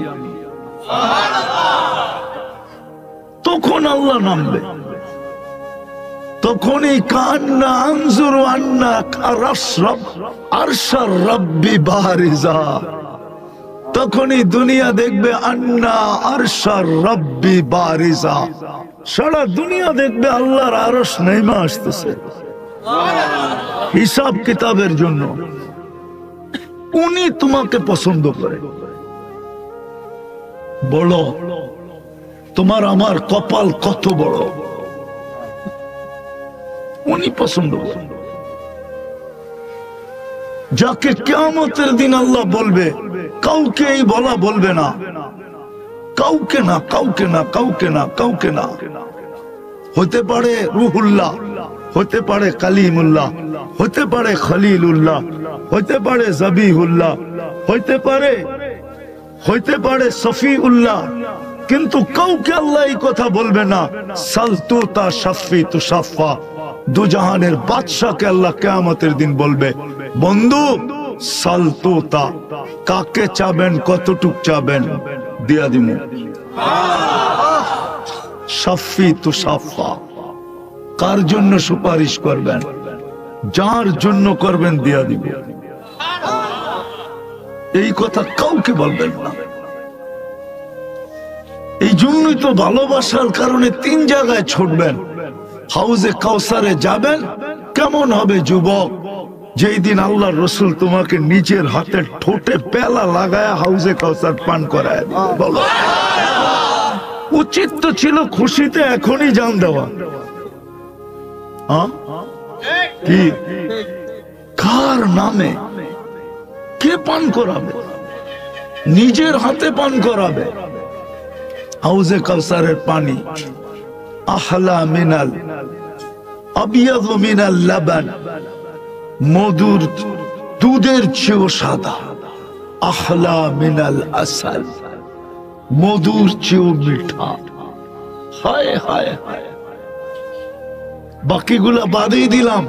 তখন আল্লাহ নামবে। তখনই কান্না আনজুরু আন্না রাশরাব আরশার রাব্বি বারিজা, তখনই দুনিয়া দেখবে আন্না আরশার রাব্বি বারিজা। সারা দুনিয়া দেখবে আল্লাহর আরশ নেমে আসতেছে হিসাব কিতাবের জন্য। উনি তোমাকে পছন্দ করে। বলো তোমার আমার কপাল কত বড়, উনি পছন্দ করে। যাকে কিয়ামতের দিন আল্লাহ বলবে, কাউকে এই বলা বলবে না, কাউকে না, কাউকে না, কাউকে না, কাউকে না। হতে পারে রুহুল্লাহ, হতে পারে কালিমুল্লাহ, হতে পারে খলিলুল্লাহ, হতে পারে জবিহুল্লাহ, হতে পারে সফিউল্লাহ, কিন্তু কাউকে আল্লাহ এই কথা বলবে না সালতুতা শাফি তুশাফা। দুজাহানের বাদশাকে আল্লাহ কিয়ামতের দিন বলবে বন্ধু সালতুতা, কাকে চাবেন, কতটুক চাবেন, দিয়া দিমু। শাফি তুশাফা, কার জন্য সুপারিশ করবেন, যার জন্য করবেন দিয়া দিব। এই কথা কাউকে বলবেন না। এই জন্যই তো ভালোবাসার কারণে 3 জায়গায় ছুটবেন। হাউজে কাউসারে যাবেন। কেমন হবে যুবক, যেই দিন আল্লাহ রসুল তোমাকে নিজের হাতে ঠোঁটে পেলা লাগায় হাউজে কাউসার পান করায়। বলো উচিত তো ছিল খুশিতে এখনই জান দেওয়া। কি কার নামে কে পান করাবে? নিজের হাতে পান করাবে। হাউজে কাউসারের পানি আহলা মিনাল আবিয়াদু মিনাল লাবান, মধুর দুধের চেয়েও সাদা। আহলা মিনাল আসাল, মধুর চেয়েও মিঠা। হায় হায় হায়, বাকিগুলা বাদেই দিলাম।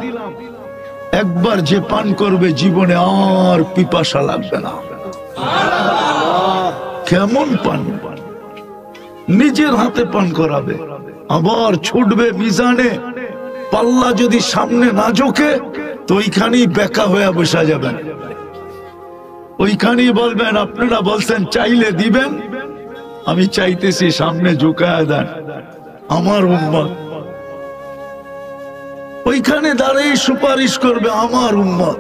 একবার যে পান করবে জীবনে আর পিপাসা লাগবে না। কেমন পান? নিজের হাতে পান করাবে। আবার ছুটবে মিজানে, পাল্লা যদি সামনে না ঝোঁকে তো ওইখানেই বেকা হয়ে বসা যাবেন। ওইখানেই বলবেন আপনারা বলছেন চাইলে দিবেন, আমি চাইতেছি সামনে ঝুঁকায় দেন আমার উম্মত। ওইখানে দাঁড়াই সুপারিশ করবে আমার উম্মত।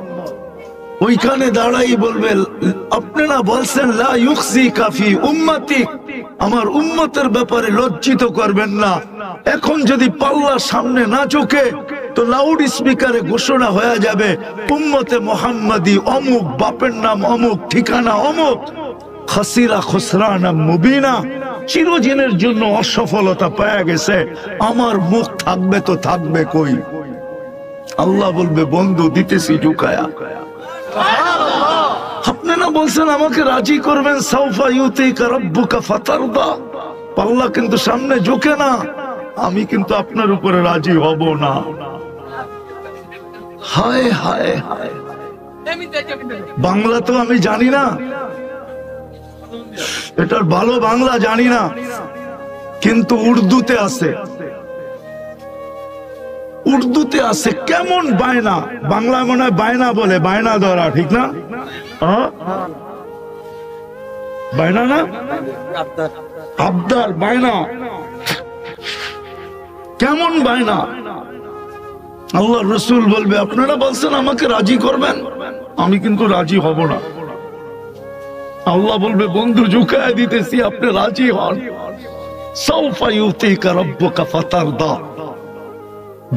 ওইখানে দাঁড়াই বলবে আপনারা বলছেন লা ইউখজি কাফি উম্মতি, আমার উম্মতের ব্যাপারে লজ্জিত করবেন না। এখন যদি পাল্লা সামনে না চোখে তো লাউড স্পিকারে ঘোষণা হয়ে যাবে উম্মতে মুহাম্মাদি অমুক, বাপের নাম অমুক, ঠিকানা অমুক, খাসিরা খুসরানা মুবিনা, চিরদিনের জন্য অসফলতা পেয়ে গেছে। আমার মুখ থাকবে তো থাকবে কই? আল্লাহ বলবে বন্ধু দিতেছি ঢুকায়া। আপনি না বলছেন আমাকে রাজি করবেন, সাউফা ইউতিকা রাব্বুকা ফাতারদা। আল্লাহ কিন্তু সামনে ঝুঁকে না, আমি কিন্তু আপনার উপরে রাজি হব না। হায় হায় হায়, বাংলা তো আমি জানি না, এটার ভালো বাংলা জানি না, কিন্তু উর্দুতে আছে, উর্দুতে আছে। কেমন বায়না, বাংলা মনে হয় বায়না বলে, বায়না ধরা, ঠিক না? বায়না না, আবদার, বায়না। কেমন বায়না? আল্লাহ রসুল বলবে আপনারা বলছেন আমাকে রাজি করবেন, আমি কিন্তু রাজি হব না। আল্লাহ বলবে বন্ধু ঝুঁকায় দিতেছি, আপনি রাজি হন। সাউফা ইউতিকা রাব্বুকা ফাতারদা।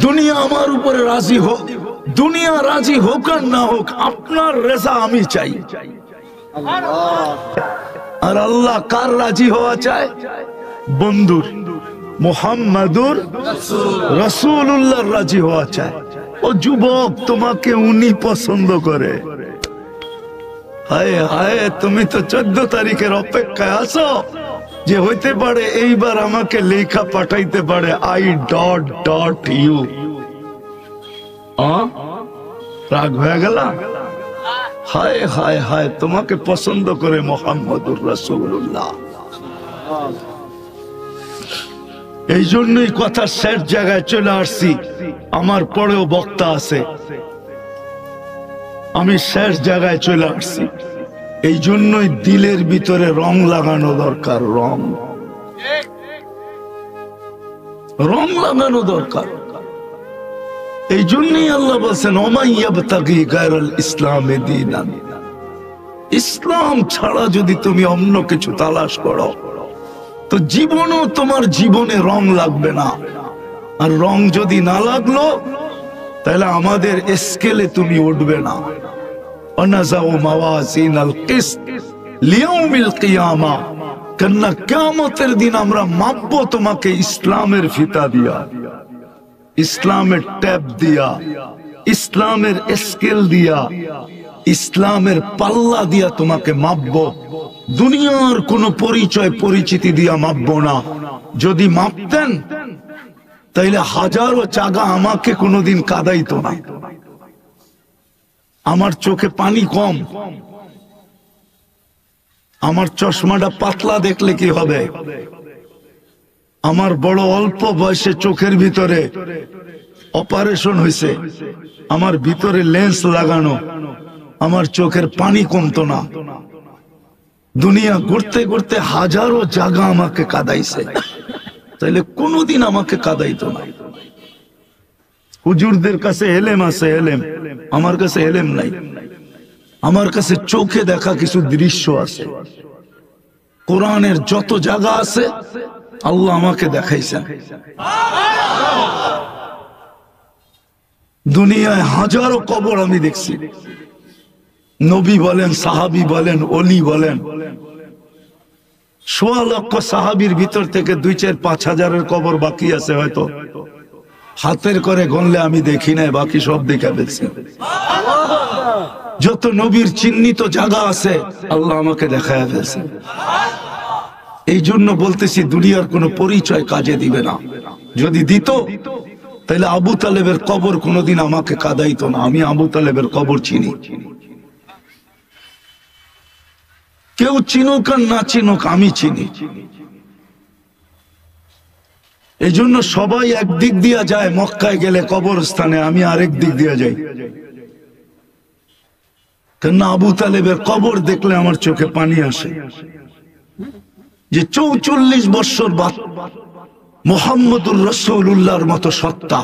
দুনিয়া আমার উপরে রাজি হোক, দুনিয়া রাজি হোক আর না হোক, আপনার রেজা আমি চাই। আর আল্লাহ কার রাজি হওয়া চায়? বন্ধুর, মুহাম্মাদুর রাসূলুল্লাহর রাজি হওয়া চায়। ও যুবক, তোমাকে উনি পছন্দ করে। হায় হায়, তুমি তো 14 তারিখের অপেক্ষায় আছো যে হইতে পারে এইবার আমাকে লেখা পাঠাইতে পারে I.ইউ। রাগ হয়ে গেল? হায় হায় হায়, তোমাকে পছন্দ করে মুহাম্মাদুর রাসূলুল্লাহ। এই জন্যই কথা শেষ জায়গায় চলে আসছি। আমার পরেও বক্তা আছে, আমি শেষ জায়গায় চলে আসছি। এই জন্যই দিলের ভিতরে রং লাগানো দরকার, রং, রং লাগানো দরকার। এই জন্যই আল্লাহ বলছেন ওমাই ইয়াবতাগি গায়রাল ইসলামে দীনান। ইসলাম ছাড়া যদি তুমি অন্য কিছু তালাশ করো তো জীবনও তোমার জীবনে রং লাগবে না। আর রং যদি না লাগলো তাহলে আমাদের স্কেলে তুমি উঠবে না। অনাযাউ মাওয়াজিনাল কিসত লিয়াউমিল কিয়ামা, কেননা কিয়ামতের দিন আমরা মাপবো তোমাকে ইসলামের ফিতা দিয়া, ইসলামের ট্যাপ দিয়া, ইসলামের স্কেল দিয়া, ইসলামের পাল্লা দিয়া তোমাকে মাপবো। দুনিয়ার কোনো পরিচয় পরিচিতি দিয়া মাপবো না। যদি মাপতেন তাইলে হাজারো জায়গা আমাকে কোনোদিন কাঁদাইতো না। আমার চোখে পানি কম, আমার চশমাটা পাতলা দেখলে কি হবে? আমার বড় অল্প বয়সে চোখের ভিতরে অপারেশন হয়েছে, আমার ভিতরে লেন্স লাগানো, আমার চোখের পানি কমতো না। দুনিয়া ঘুরতে ঘুরতে হাজারো জায়গা আমাকে কাঁদাইছে, তাইলে কোনোদিন আমাকে কাঁদাইতো না। হুজুরদের কাছে এলেম আছে, এলেম, আমার কাছে এলেম নাই। আমার কাছে চোখে দেখা কিছু দৃশ্য আছে। কোরআনের যত জায়গা আছে আল্লাহ আমাকে দেখাইছেন। দুনিয়ায় হাজারো কবর আমি দেখছি। নবী বলেন, সাহাবী বলেন, ওলি বলেন, ১৬ লক্ষ সাহাবীর ভিতর থেকে ২-৪-৫ হাজারের কবর বাকি আছে, হয়তো হাতের করে গণলে আমি দেখি নাই, বাকি সব দেখে ফেলছি। যত নবীর চিহ্নিত জায়গা আছে আল্লাহ আমাকে দেখায় ফেলছে। এই জন্য বলতেছি দুনিয়ার কোনো পরিচয় কাজে দিবে না। যদি দিত তাহলে আবু তালেবের কবর কোনোদিন আমাকে কাঁদাইতো না। আমি আবু তালেবের কবর চিনি। কেউ চিনুক আর না চিনুক আমি চিনি। এই জন্য সবাই একদিক দিয়া যায় মক্কায় গেলে কবরস্থানে, আমি আরেক দিক দিয়া যাই। কেননা আবু তালেবের কবর দেখলে আমার চোখে পানি আসে। যে ৪৪ বছর বাদ মুহাম্মদুর রাসূলুল্লাহর মতো সত্তা,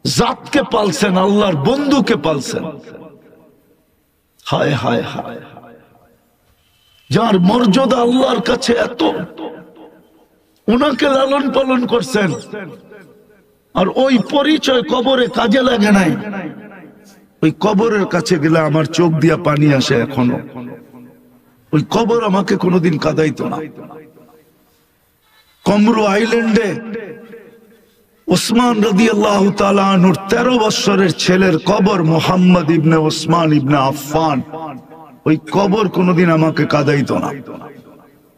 জাতকে পালছেন, আল্লাহর বন্ধুকে পালছেন। হায় হায় হায়, যার মর্যাদা আল্লাহর কাছে এত, ওনাকে লালন পালন করছেন। আর ওই পরিচয় কবরে কাজে লাগে নাই। ওই কবরের কাছে গেলে আমার চোখ দিয়া পানি আসে এখনো। ওই কবর আমাকে কোনোদিন কাঁদাইতো না। কমরু আইল্যান্ডে ওসমান রাদিয়াল্লাহু তাআলা আনহুর 13 বছরের ছেলের কবর, মুহাম্মদ ইবনে ওসমান ইবনে আফফান। ওই কবর কোনোদিন আমাকে কাঁদাইতো না।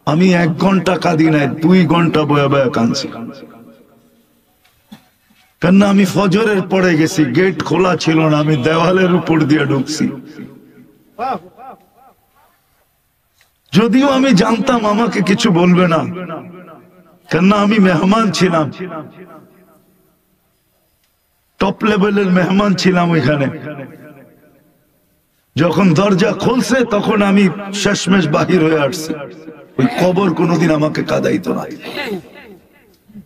আমি 1 ঘন্টা কাঁদি নাই, 2 ঘন্টা বয়া বয়া কাঁদছি। কেননা আমি ফজরের পরে গেছি, গেট খোলা ছিল না, আমি দেওয়ালের উপর দিয়ে ঢুকছি। যদিও আমি জানতাম আমাকে কিছু বলবে না, কেননা আমি মেহমান ছিলাম, টপ লেভেলের মেহমান ছিলাম ওইখানে। যখন দরজা খুলছে তখন আমি শেষমেশ বাহির হয়ে আসছি। ওই কবর কোনোদিন আমাকে কাঁদাইতো না।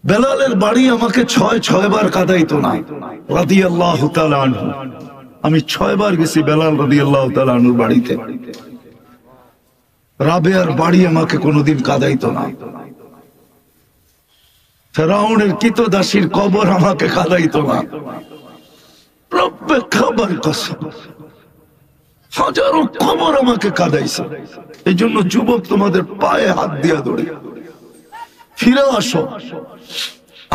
বেলালের বাড়ি আমাকে 6 বার কাঁদাইতো না রাদিয়াল্লাহু তাআলা আনহু। আমি 6 বার গেছি বেলাল রাদিয়াল্লাহু তাআলা আনহুর বাড়িতে। রাবেয়ার বাড়ি আমাকে কোনোদিন কাঁদাইতো না। ফেরাউনের কৃতদাসীর কবর আমাকে কাঁদাইতো না। রব্বে খাবার কসম, হাজারো কবর আমাকে কাঁদাইছে। এই জন্য যুবক, তোমাদের পায়ে হাত দিয়া ধরে ফিরে আসো।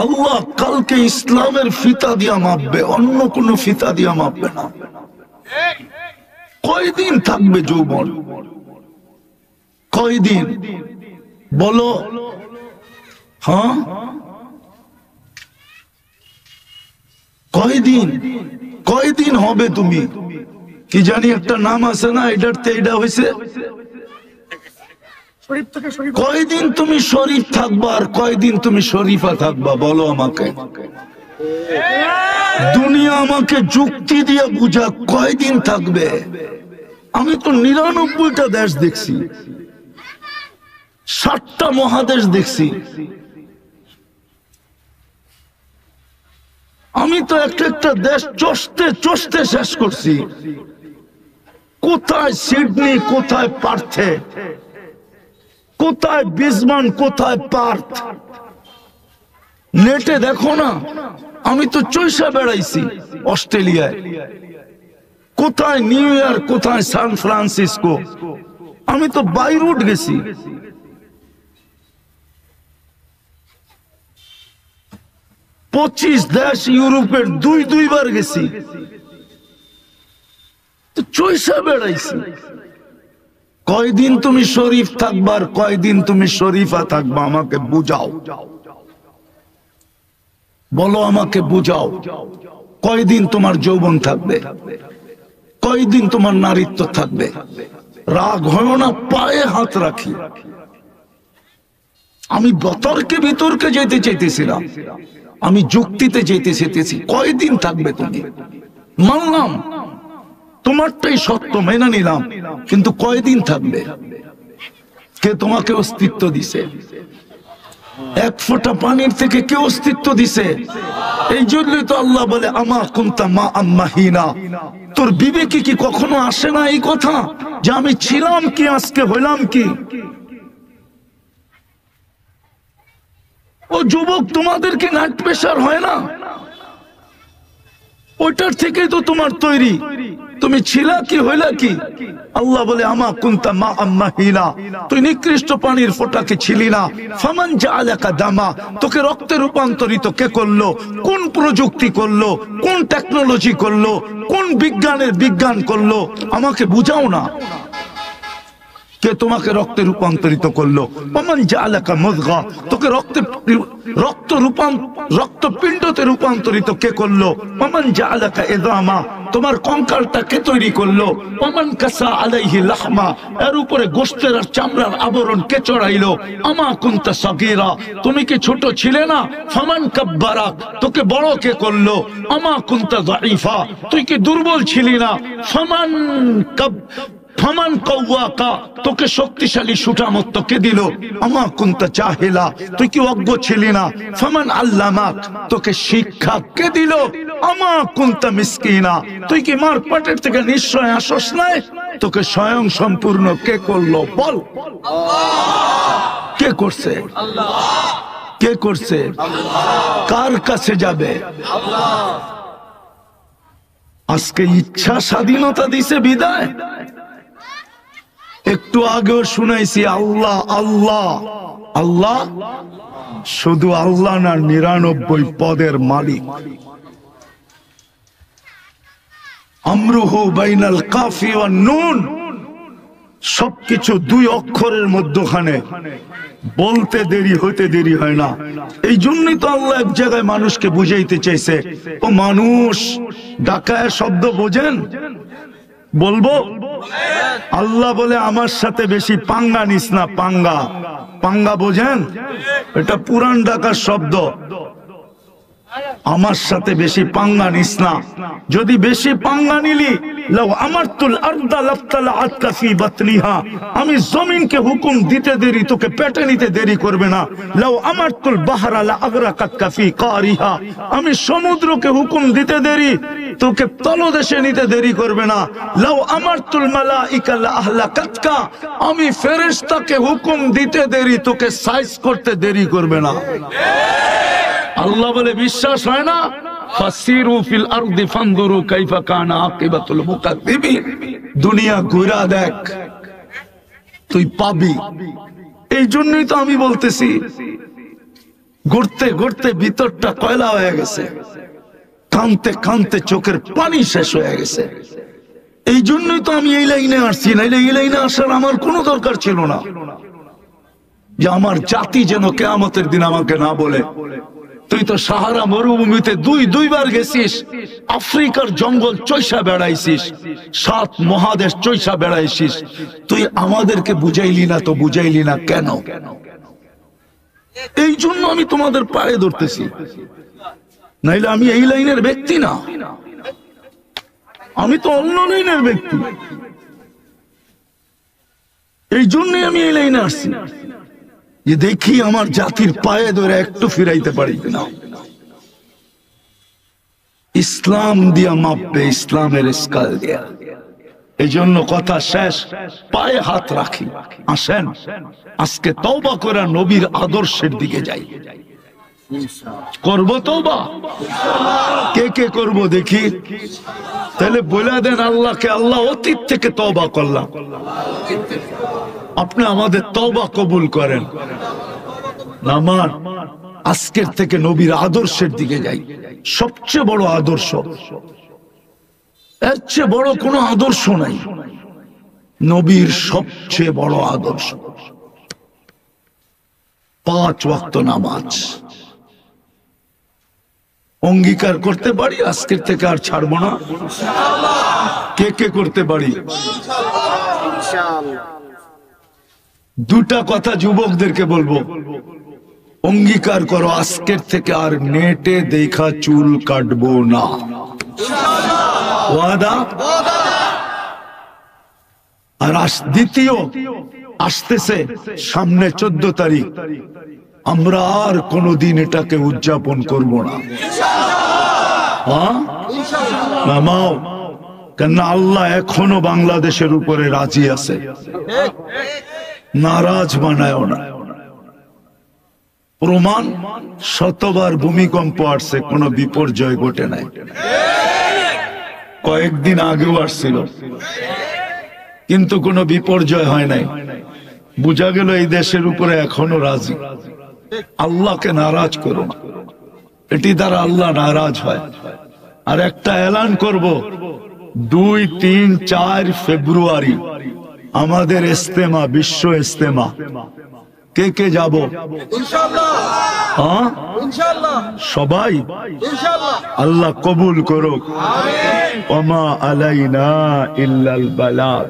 আল্লাহ কালকে ইসলামের ফিতা দিয়া মাপবে, অন্য কোন ফিতা দিয়া মাপবে না। কয়দিন থাকবে যৌবন? কয়দিন বলো? হ্যাঁ, কয়দিন? কয়দিন হবে? তুমি কি জানি একটা নাম আছে না, এটাতে এটা হয়েছে। কয়দিন তুমি শরীফ থাকবা আর কয়দিন তুমি শরীফা থাকবা? বলো আমাকে। দুনিয়া আমাকে যুক্তি দিয়ে বুঝা, কয়দিন থাকবে? আমি তো 99টা দেশ দেখছি, 7টা মহাদেশ দেখছি। আমি তো একটা দেশ চষতে চষতে শেষ করছি। কোথায় সিডনি, কোথায় পার্থে, কোথায় বিসমান, কোথায় পার্থ, নেটে দেখো না। আমি তো চৈশা বেড়াইছি অস্ট্রেলিয়ায়, কোথায় নিউ ইয়র্ক, কোথায় সান ফ্রান্সিসকো। আমি তো বাইরুট গেছি। পঁচিশ দেশ ইউরোপের 2 বার গেছি। তো চৈশা বেড়াইছি। কয়দিন তুমি শরীফ থাকবা আর কয়দিন তুমি শরীফা থাকবা? আমাকে বুঝাও, বলো আমাকে বুঝাও। কয়দিন তোমার যৌবন থাকবে? কয়দিন তোমার নারীত্ব থাকবে? রাগ হয় না, পায়ে হাত রাখি। আমি বিতর্কে বিতর্কে যেতে চাইতেছিলাম, আমি যুক্তিতে যেতে চেয়েছি। কয়দিন থাকবে তুমি? মানলাম তোমারটাই সত্য, মেনে নিলাম, কিন্তু কয়দিন থাকবে? কে তোমাকে অস্তিত্ব দিছে? 1 ফোঁটা পানির থেকে কে অস্তিত্ব দিছে? এই জন্যই তো আল্লাহ বলে আমা কুনতা মা আম্মাহিনা। তোর বিবেকে কি কখনো আসে না এই কথা যে আমি ছিলাম কি, আজকে হইলাম কি? ও যুবক, তোমাদেরকে নাট প্রেশার হয় না? ওইটার থেকে তো তোমার তৈরি। তুমি ছিলা কি, হইলা কি? আল্লাহ বলে আমা কুনতা মা আম্মাহিনা, তুই নিকৃষ্ট পানির ফোঁটাকে ছিলি না। ফামান জাআলাকা দামা, তোকে রক্তে রূপান্তরিত কে করলো? কোন প্রযুক্তি করলো? কোন টেকনোলজি করলো? কোন বিজ্ঞানের বিজ্ঞান করলো? আমাকে বুঝাও না, কে তোমাকে রক্তে রূপান্তরিত করলো? ফামান জাআলাকা মুযগা, তোকে রক্তপিণ্ডতে রূপান্তরিত কে করলো? ফামান জাআলাকা ইযামা, তোমার কঙ্কালটা কে তৈরি করলো? ফামান কাসা আলাইহি লাহমা, এর উপরে গোশতের আর চামড়ার আবরণ কে চড়াইলো? আমা কুনতা সাগীরা, তুমি কি ছোট ছিলে না? ফামান কাব্বারাক, তোকে বড় কে করলো? আমা কুনতা যায়ীফা, তুই কি দুর্বল ছিলি না? ফামান কাওয়াকা, তোকে শক্তিশালী সুঠামত্ব কে দিল? আমা কুনতা জাহিলা, তুই কি অজ্ঞ ছিলি না? ফামান আল্লামাক, তোকে শিক্ষা কে দিল? আমা কুনতা মিসকিনা, তুই কি মার পেটের থেকে নিশ্চয় আসস নাই? তোকে স্বয়ং সম্পূর্ণ কে করলো? বল, কে করছে? কে করছে? কার কাছে যাবে? আজকে ইচ্ছা স্বাধীনতা দিছে বিদায়। একটু আগেও শুনাইছি আল্লাহ আল্লাহ আল্লাহ, শুধু আল্লাহ না, 99 পদের মালিক। আমরুহু বাইনাল কাফি ওয়ান নুন, সবকিছু 2 অক্ষরের মধ্যখানে, বলতে দেরি হইতে দেরি হয় না। এই জন্যই তো আল্লাহ এক জায়গায় মানুষকে বুঝাইতে চাইছে, ও মানুষ, ডাকায় শব্দ বোঝেন? বলবো? আল্লাহ বলে আমার সাথে বেশি পাঙ্গা নিস না। পাঙ্গা, পাঙ্গা বোঝেন? এটা পুরান ঢাকার শব্দ। আমার সাথে বেশি পাঙ্গা নিস না। যদি বেশি পাঙ্গা নিলি, লাউ আমারতুল আরদা লাফতালাআতকা ফি বাতনিহা, আমি জমিনকে হুকুম দিতে দেরি তোকে পেটে নিতে দেরি করবে না। লাউ আমারতুল বাহরা লাআগরাকাতকা ফি কারিহা, আমি সমুদ্রকে হুকুম দিতে দেরি তোকে তলদেশে নিতে দেরি করবে না। লাউ আমারতুল মালাইকা লাআহলাকাতকা, আমি ফেরেশতাকে হুকুম দিতে দেরি তোকে সাইজ করতে দেরি করবে না। আল্লাহ বলে বিশ্বাস হয় না? ফাসিরু ফিল আরদি ফানজুরু কাইফা কানা আকিবাতুল মুকাদ্দিবিন, দুনিয়া ঘুরা দেখ, তুই পাবি। এই জন্যই তো আমি বলতেছি, ঘুরতে ঘুরতে ভিতরটা কয়লা হয়ে গেছে, কানতে কানতে চোখের পানি শেষ হয়ে গেছে। এই জন্যই তো আমি এই লাইনে আসছি, নাইলে এই লাইনে আসার আমার কোনো দরকার ছিল না। যে আমার জাতি যেন কিয়ামতের দিন আমাকে না বলে, তুই তো সাহারা মরুভূমিতে দুইবার গেছিস, আফ্রিকার জঙ্গল চৈষা বেড়াইছিস, 7 মহাদেশ চৈষা বেড়াইছিস, তুই আমাদেরকে বুঝাইলি না। তো বুঝাইলি না কেন? এই জন্য আমি তোমাদের পায়ে ধরতেছি, নাইলে আমি এই লাইনের ব্যক্তি না, আমি তো অন্য লাইনের ব্যক্তি। এই জন্যই আমি এই লাইনে আসছি, যে দেখি আমার জাতির পায়ে ধরে একটু ফিরাইতে পারি না। ইসলাম দিয়া মাপবে, ইসলামের স্কাল দিয়া। এই জন্য কথা শেষ, পায়ে হাত রাখি। আসেন আজকে তওবা করে নবীর আদর্শের দিকে যাই। করব তওবা? কে কে করব দেখি? তাহলে বলে দেন আল্লাহকে, আল্লাহ অতীত থেকে তওবা করলাম, আপনি আমাদের তওবা কবুল করেন। নামান আজকের থেকে নবীর আদর্শের দিকে যাই। সবচেয়ে বড় আদর্শ, এর চেয়ে বড় কোনো আদর্শ নাই। নবীর সবচেয়ে বড় আদর্শ 5 ওয়াক্ত নামাজ। অঙ্গীকার করতে পারি আজকের থেকে আর ছাড়বো না? কে কে করতে পারি? দুটা কথা যুবকদেরকে বলবো, অঙ্গীকার করো আজকের থেকে আর নেটে দেখা চুল কাটবো না। ওয়াদা? আর দ্বিতীয় আসতেছে সামনে 14 তারিখ, আমরা আর কোনদিন এটাকে উদযাপন করব না। নামাও, কেন আল্লাহ এখনো বাংলাদেশের উপরে রাজি আছে, নারাজ বানায় না। প্রমাণ, শতবার ভূমিকম্প আসছে, কোনো বিপর্যয় ঘটে নাই। কয়েকদিন আগেও আসছিল, কিন্তু কোনো বিপর্যয় হয় নাই। বোঝা গেল এই দেশের উপরে এখনো রাজি। আল্লাহকে নারাজ করো না, এটি দ্বারা আল্লাহ নারাজ হয়। আর একটা এলান করব, 2, 3, 4 ফেব্রুয়ারি আমাদের ইস্তেমা, বিশ্ব ইস্তেমা। কে কে যাব? সবাই? আল্লাহ কবুল করুক। ওমা আলাইনা ইল্লাল বালাগ।